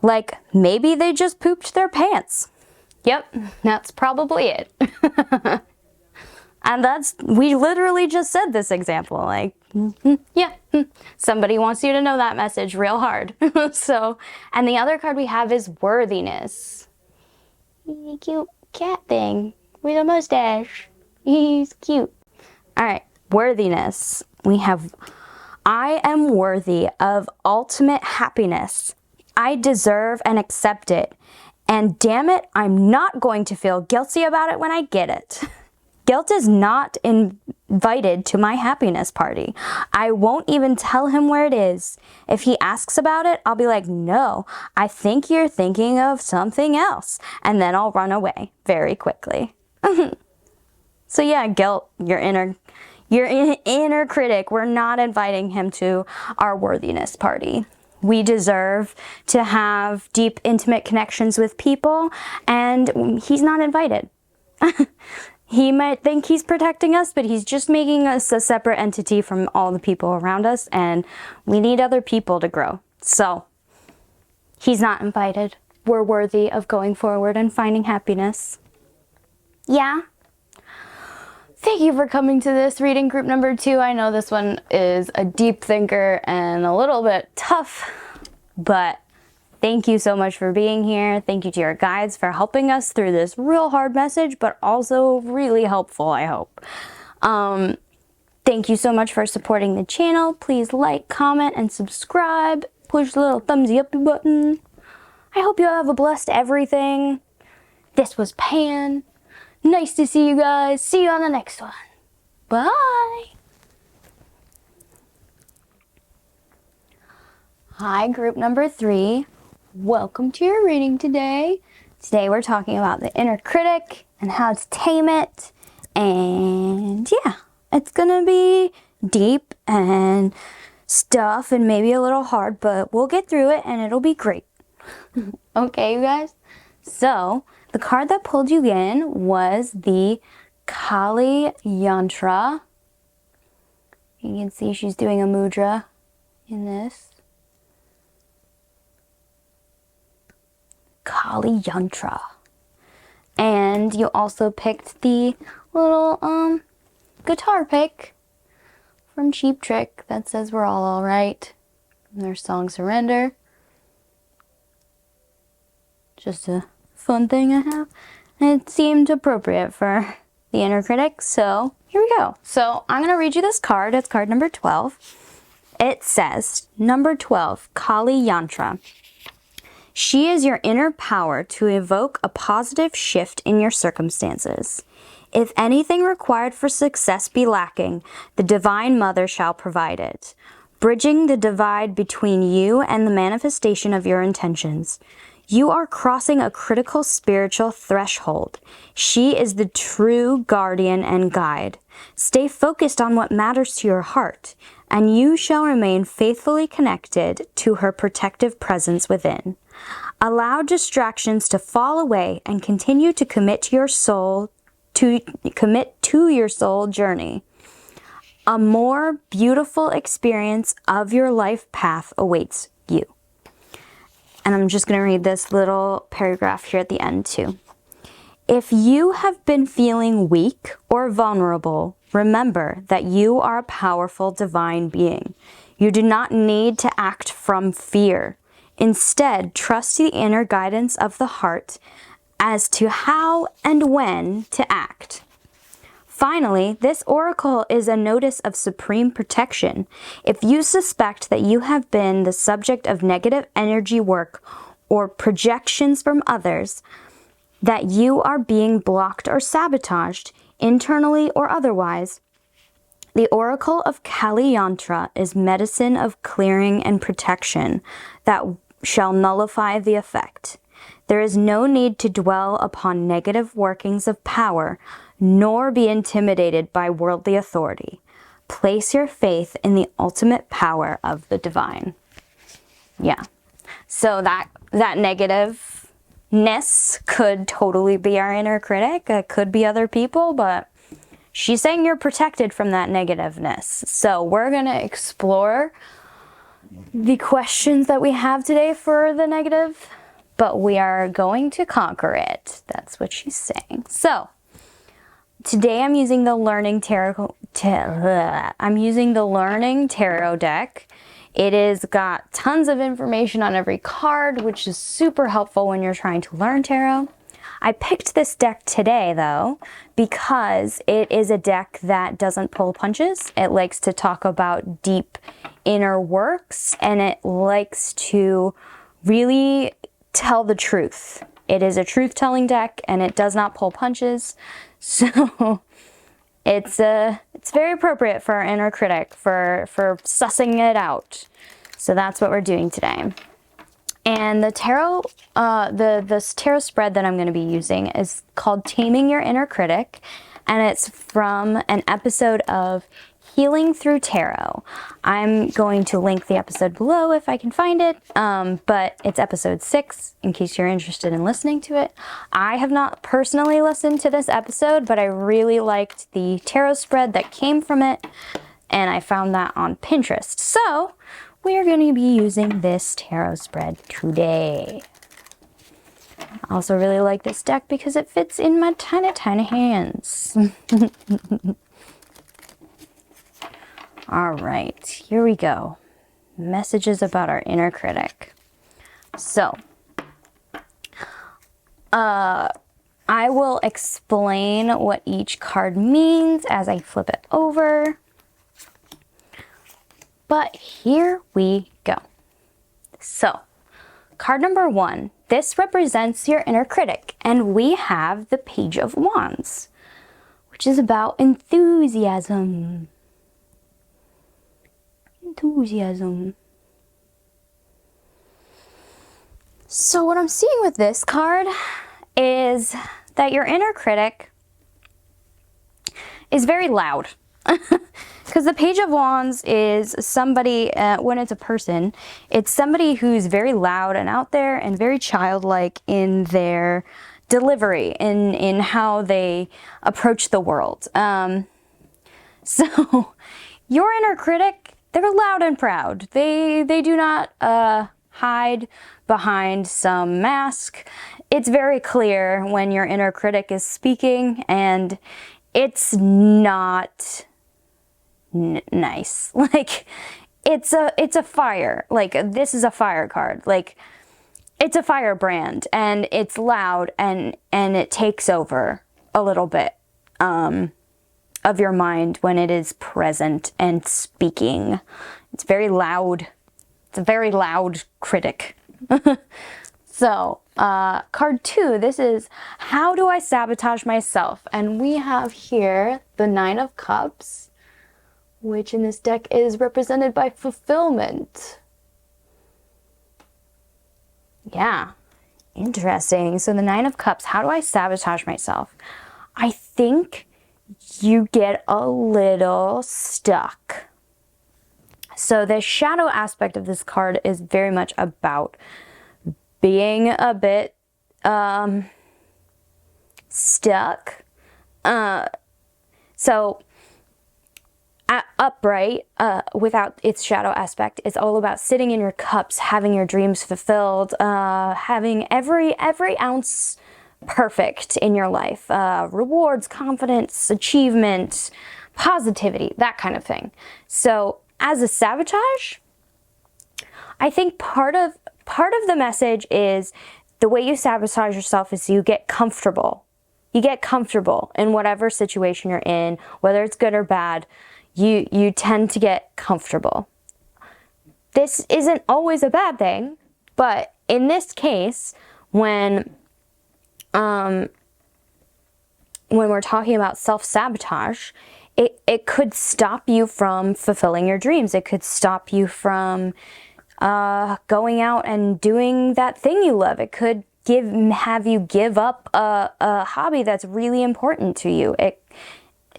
Like, maybe they just pooped their pants. Yep, that's probably it. And we literally just said this example, like, yeah, somebody wants you to know that message real hard. So, and the other card we have is worthiness. He's a cute cat thing with a mustache. He's cute. All right, worthiness. We have, I am worthy of ultimate happiness. I deserve and accept it. And damn it, I'm not going to feel guilty about it when I get it. Guilt is not invited to my happiness party. I won't even tell him where it is. If he asks about it, I'll be like, no, I think you're thinking of something else. And then I'll run away very quickly. So yeah, guilt, your inner critic, we're not inviting him to our worthiness party. We deserve to have deep, intimate connections with people, and he's not invited. He might think he's protecting us, but he's just making us a separate entity from all the people around us, and we need other people to grow. So, he's not invited. We're worthy of going forward and finding happiness. Yeah? Thank you for coming to this reading group number 2. I know this one is a deep thinker and a little bit tough, but thank you so much for being here. Thank you to your guides for helping us through this real hard message, but also really helpful, I hope. Thank you so much for supporting the channel. Please like, comment, and subscribe. Push the little thumbsy up button. I hope you have a blessed everything. This was Pan. Nice to see you guys. See you on the next one. Bye. Hi, group number 3. Welcome to your reading today. Today we're talking about the inner critic and how to tame it. And yeah, it's gonna be deep and stuff and maybe a little hard, but we'll get through it and it'll be great. Okay, you guys? So, the card that pulled you in was the Kali Yantra. You can see she's doing a mudra in this. Kali Yantra. And you also picked the little guitar pick from Cheap Trick that says we're all alright. Their song Surrender. Just a fun thing I have. And it seemed appropriate for the inner critic, so here we go. So I'm going to read you this card. It's card number 12. It says, number 12, Kali Yantra. She is your inner power to evoke a positive shift in your circumstances. If anything required for success be lacking, the Divine Mother shall provide it, bridging the divide between you and the manifestation of your intentions. You are crossing a critical spiritual threshold. She is the true guardian and guide. Stay focused on what matters to your heart, and you shall remain faithfully connected to her protective presence within. Allow distractions to fall away and continue to commit to your soul journey. A more beautiful experience of your life path awaits you. And I'm just going to read this little paragraph here at the end too. If you have been feeling weak or vulnerable, remember that you are a powerful divine being. You do not need to act from fear. Instead, trust the inner guidance of the heart as to how and when to act. Finally, this oracle is a notice of supreme protection. If you suspect that you have been the subject of negative energy work or projections from others, that you are being blocked or sabotaged, internally or otherwise, the Oracle of Kali Yantra is medicine of clearing and protection that shall nullify the effect. There is no need to dwell upon negative workings of power, nor be intimidated by worldly authority. Place your faith in the ultimate power of the divine. Yeah. So that negativeness could totally be our inner critic. It could be other people, but she's saying you're protected from that negativeness. So we're going to explore the questions that we have today for the negative, but we are going to conquer it. That's what she's saying. So today I'm using the Learning Tarot. I'm using the Learning Tarot deck. It has got tons of information on every card, which is super helpful when you're trying to learn tarot. I picked this deck today, though, because it is a deck that doesn't pull punches. It likes to talk about deep inner works, and it likes to really tell the truth. It is a truth-telling deck, and it does not pull punches. So it's very appropriate for our inner critic, for sussing it out. So that's what we're doing today. And the tarot, this tarot spread that I'm going to be using is called Taming Your Inner Critic, and it's from an episode of Healing Thru Tarot. I'm going to link the episode below if I can find it, but it's episode 6 in case you're interested in listening to it. I have not personally listened to this episode, but I really liked the tarot spread that came from it, and I found that on Pinterest. So we are going to be using this tarot spread today. I also really like this deck because it fits in my tiny, tiny hands. All right, here we go. Messages about our inner critic. So, I will explain what each card means as I flip it over. But here we go. So, card number 1. This represents your inner critic, and we have the Page of Wands, which is about enthusiasm. Enthusiasm. So what I'm seeing with this card is that your inner critic is very loud. Because the Page of Wands is somebody, when it's a person, it's somebody who's very loud and out there and very childlike in their delivery, in how they approach the world. So your inner critic, they're loud and proud. They do not hide behind some mask. It's very clear when your inner critic is speaking, and it's not nice. Like, it's a fire. Like, this is a fire card. Like, it's a firebrand, and it's loud, and it takes over a little bit of your mind when it is present and speaking. It's very loud. It's a very loud critic. So Card 2, this is how do I sabotage myself? And we have here the 9 of Cups, which in this deck is represented by fulfillment. Yeah, interesting. So the 9 of Cups, how do I sabotage myself? I think you get a little stuck. So the shadow aspect of this card is very much about being a bit stuck. So upright, without its shadow aspect, is all about sitting in your cups, having your dreams fulfilled, having every ounce perfect in your life. Rewards, confidence, achievement, positivity, that kind of thing. So as a sabotage, I think part of the message is the way you sabotage yourself is you get comfortable. You get comfortable in whatever situation you're in, whether it's good or bad. You tend to get comfortable. This isn't always a bad thing, but in this case, when we're talking about self-sabotage, it could stop you from fulfilling your dreams. It could stop you from going out and doing that thing you love. It could have you give up a hobby that's really important to you.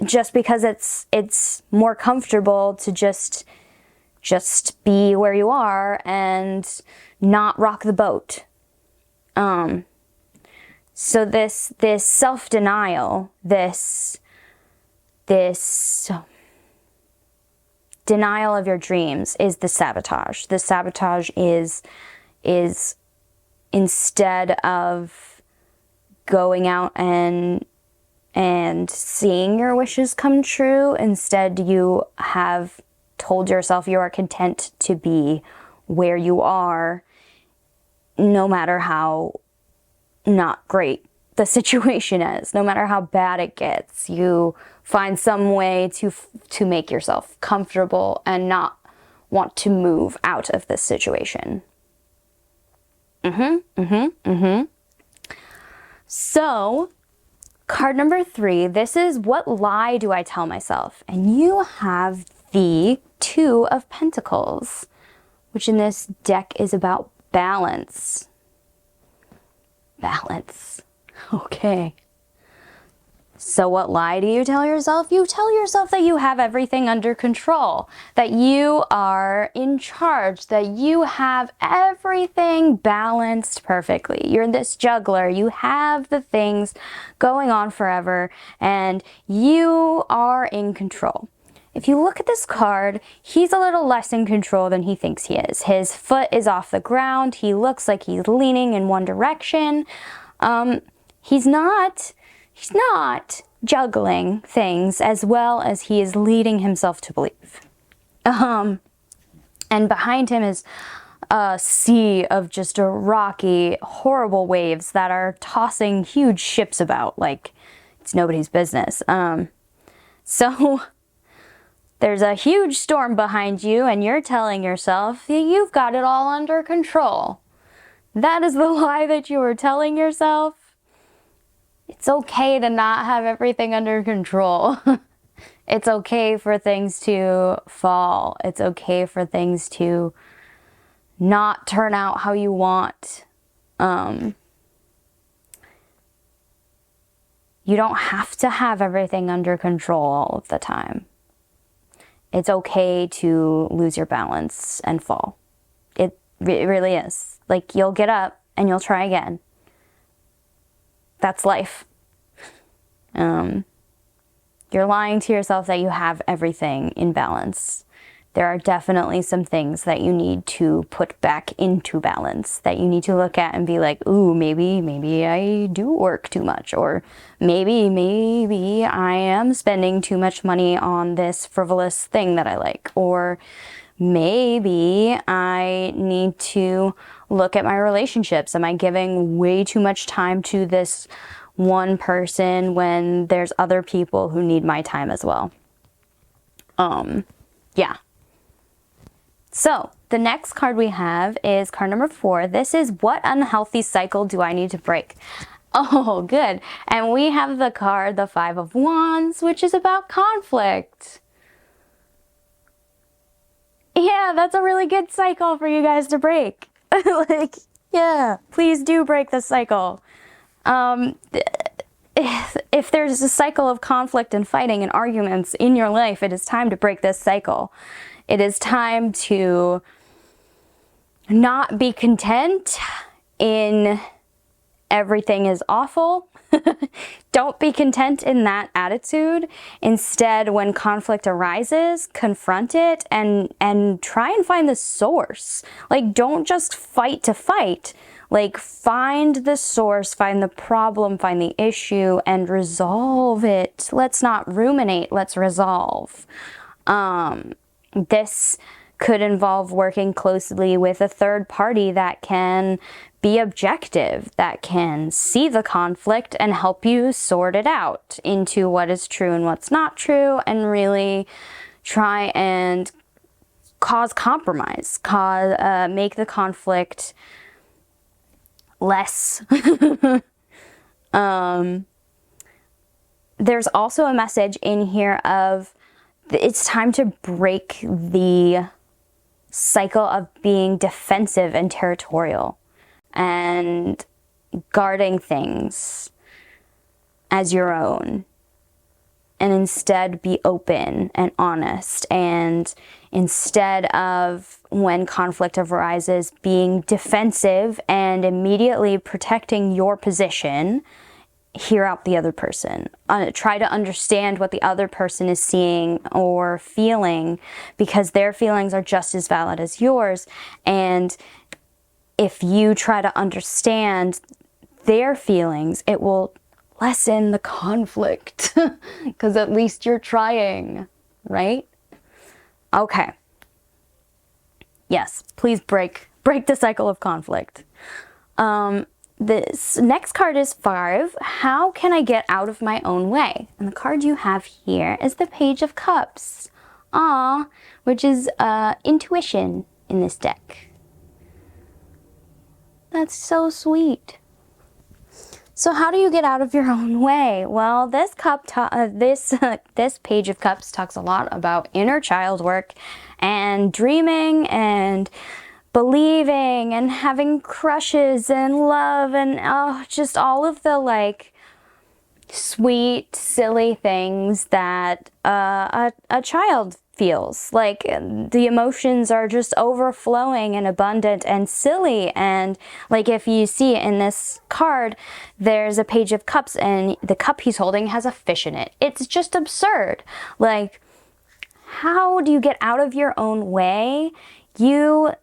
Just because it's more comfortable to just be where you are and not rock the boat. So this self-denial, this denial of your dreams is the sabotage. The sabotage is instead of going out and seeing your wishes come true, instead you have told yourself you are content to be where you are, no matter how not great the situation is, no matter how bad it gets. You find some way to make yourself comfortable and not want to move out of this situation. So, card number 3, this is what lie do I tell myself? And you have the 2 of Pentacles, which in this deck is about balance. Balance. Okay. So what lie do you tell yourself? You tell yourself that you have everything under control, that you are in charge, that you have everything balanced perfectly. You're this juggler. You have the things going on forever, and you are in control. If you look at this card, he's a little less in control than he thinks he is. His foot is off the ground. He looks like he's leaning in one direction. He's not juggling things as well as he is leading himself to believe. And behind him is a sea of just rocky, horrible waves that are tossing huge ships about like it's nobody's business. So there's a huge storm behind you and you're telling yourself that you've got it all under control. That is the lie that you are telling yourself. It's okay to not have everything under control. It's okay for things to fall. It's okay for things to not turn out how you want. You don't have to have everything under control all of the time. It's okay to lose your balance and fall. It really is. Like, you'll get up and you'll try again. That's life. You're lying to yourself that you have everything in balance. There are definitely some things that you need to put back into balance, that you need to look at and be like, ooh, maybe I do work too much, or maybe I am spending too much money on this frivolous thing that I like, or maybe I need to look at my relationships. Am I giving way too much time to this one person when there's other people who need my time as well? Yeah. So the next card we have is card number 4. This is, what unhealthy cycle do I need to break? Oh, good. And we have the card, the 5 of Wands, which is about conflict. Yeah, that's a really good cycle for you guys to break. Like, yeah, please do break this cycle. If there's a cycle of conflict and fighting and arguments in your life, it is time to break this cycle. It is time to not be content in everything is awful. Don't be content in that attitude. Instead, when conflict arises, confront it and try and find the source. Like, don't just fight to fight. Like, find the source, find the problem, find the issue, and resolve it. Let's not ruminate, let's resolve. This could involve working closely with a third party that can be objective, that can see the conflict and help you sort it out into what is true and what's not true, and really try and cause compromise, make the conflict less. There's also a message in here of it's time to break the cycle of being defensive and territorial and guarding things as your own, and instead be open and honest, and instead of, when conflict arises, being defensive and immediately protecting your position, hear out the other person. Try to understand what the other person is seeing or feeling, because their feelings are just as valid as yours. And if you try to understand their feelings, it will lessen the conflict, because at least you're trying, right? Okay. Yes, please break the cycle of conflict. This next card is 5. How can I get out of my own way? And the card you have here is the Page of Cups. Which is intuition in this deck. That's so sweet. So how do you get out of your own way? Well, this Page of Cups talks a lot about inner child work and dreaming and believing and having crushes and love and just all of the like sweet, silly things that a child feels. Like, the emotions are just overflowing and abundant and silly. And like, if you see in this card, there's a Page of Cups and the cup he's holding has a fish in it. It's just absurd. Like, how do you get out of your own way? You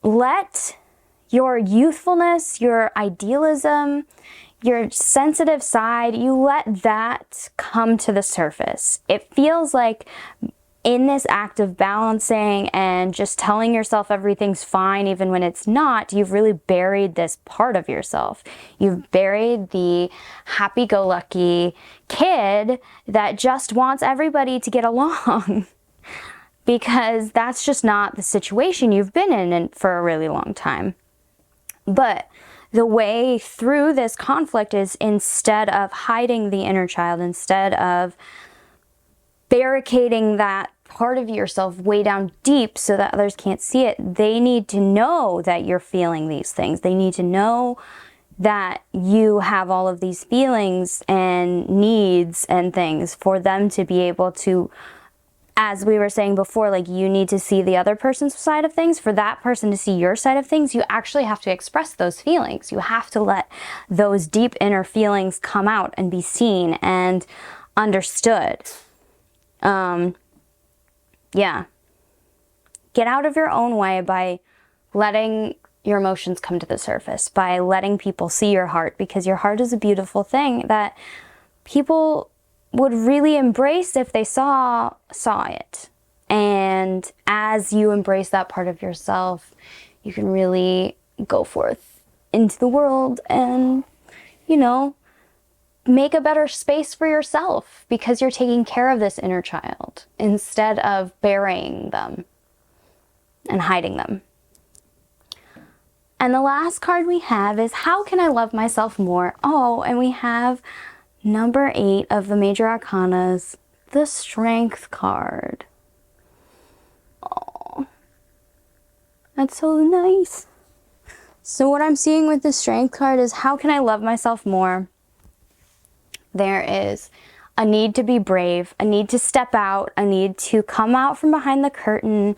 let your youthfulness, your idealism, your sensitive side, you let that come to the surface. It feels like in this act of balancing and just telling yourself everything's fine even when it's not, you've really buried this part of yourself. You've buried the happy-go-lucky kid that just wants everybody to get along. Because that's just not the situation you've been in for a really long time. But the way through this conflict is, instead of hiding the inner child, instead of barricading that part of yourself way down deep so that others can't see it, they need to know that you're feeling these things. They need to know that you have all of these feelings and needs and things for them to be able to, as we were saying before, like, you need to see the other person's side of things. For that person to see your side of things, you actually have to express those feelings. You have to let those deep inner feelings come out and be seen and understood. Yeah. Get out of your own way by letting your emotions come to the surface, by letting people see your heart, because your heart is a beautiful thing that people would really embrace if they saw it. And as you embrace that part of yourself, you can really go forth into the world and, you know, make a better space for yourself, because you're taking care of this inner child instead of burying them. and hiding them. And the last card we have is how can I love myself more? Oh, and we have number 8 of the major arcanas, the Strength card. Oh, that's so nice. So what I'm seeing with the Strength card is how can I love myself more? There is a need to be brave, a need to step out, a need to come out from behind the curtain,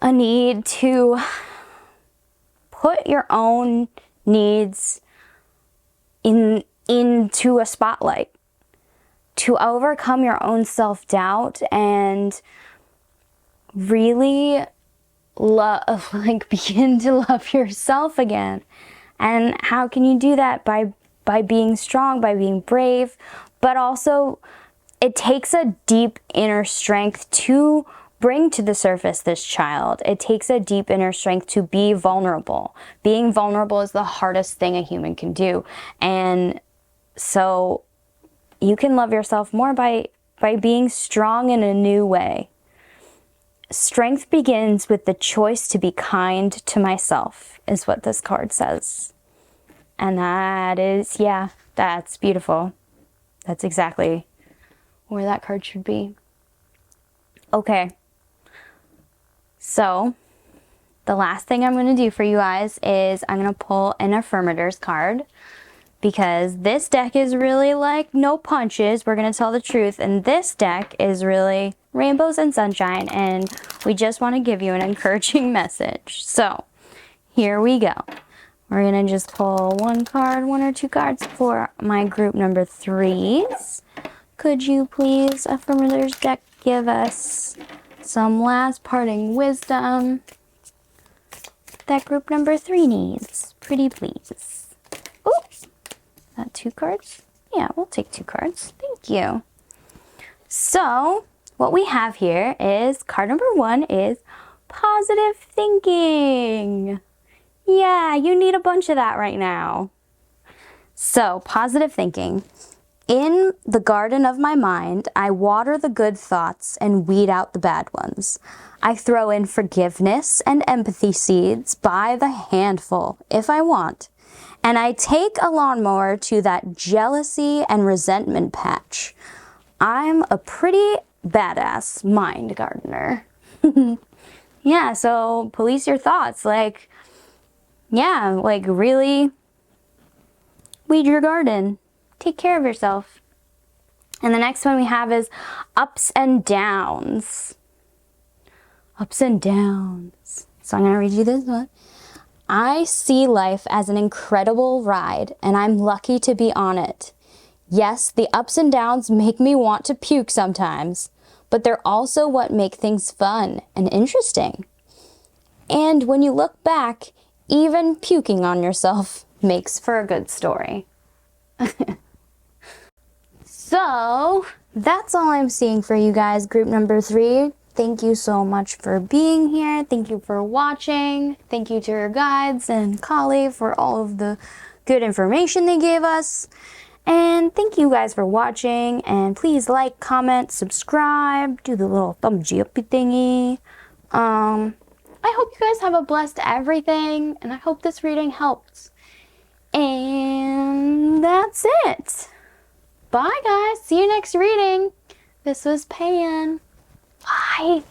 a need to put your own needs into a spotlight, to overcome your own self-doubt and really begin to love yourself again. And how can you do that? By being strong, by being brave, but also it takes a deep inner strength to bring to the surface this child. It takes a deep inner strength to be vulnerable. Being vulnerable is the hardest thing a human can do. And so you can love yourself more by being strong in a new way. Strength begins with the choice to be kind to myself, is what this card says. And that is, yeah, that's beautiful. That's exactly where that card should be. Okay. So, the last thing I'm going to do for you guys is I'm going to pull an Affirmators card, because this deck is really like no punches. We're going to tell the truth. And this deck is really rainbows and sunshine, and we just want to give you an encouraging message. So, here we go. We're going to just pull one card, 1 or 2 cards for my group number 3s. Could you please, Affirmators deck, give us some last parting wisdom that group number 3 needs? Pretty please. Oh, that 2 cards? Yeah, we'll take 2 cards. Thank you. So, what we have here is card number 1 is positive thinking. Yeah, you need a bunch of that right now. So, positive thinking. In the garden of my mind, I water the good thoughts and weed out the bad ones. I throw in forgiveness and empathy seeds by the handful, if I want. And I take a lawnmower to that jealousy and resentment patch. I'm a pretty badass mind gardener. Yeah, so police your thoughts. Really weed your garden. Take care of yourself. And the next one we have is ups and downs. Ups and downs. So I'm going to read you this one. I see life as an incredible ride, and I'm lucky to be on it. Yes, the ups and downs make me want to puke sometimes, but they're also what make things fun and interesting. And when you look back, even puking on yourself makes for a good story. So, that's all I'm seeing for you guys, group number 3. Thank you so much for being here. Thank you for watching. Thank you to your guides and Kali for all of the good information they gave us. And thank you guys for watching. And please like, comment, subscribe, do the little thumbs up thingy. I hope you guys have a blessed everything, and I hope this reading helped. And that's it. Bye, guys. See you next reading. This was Pan. Bye.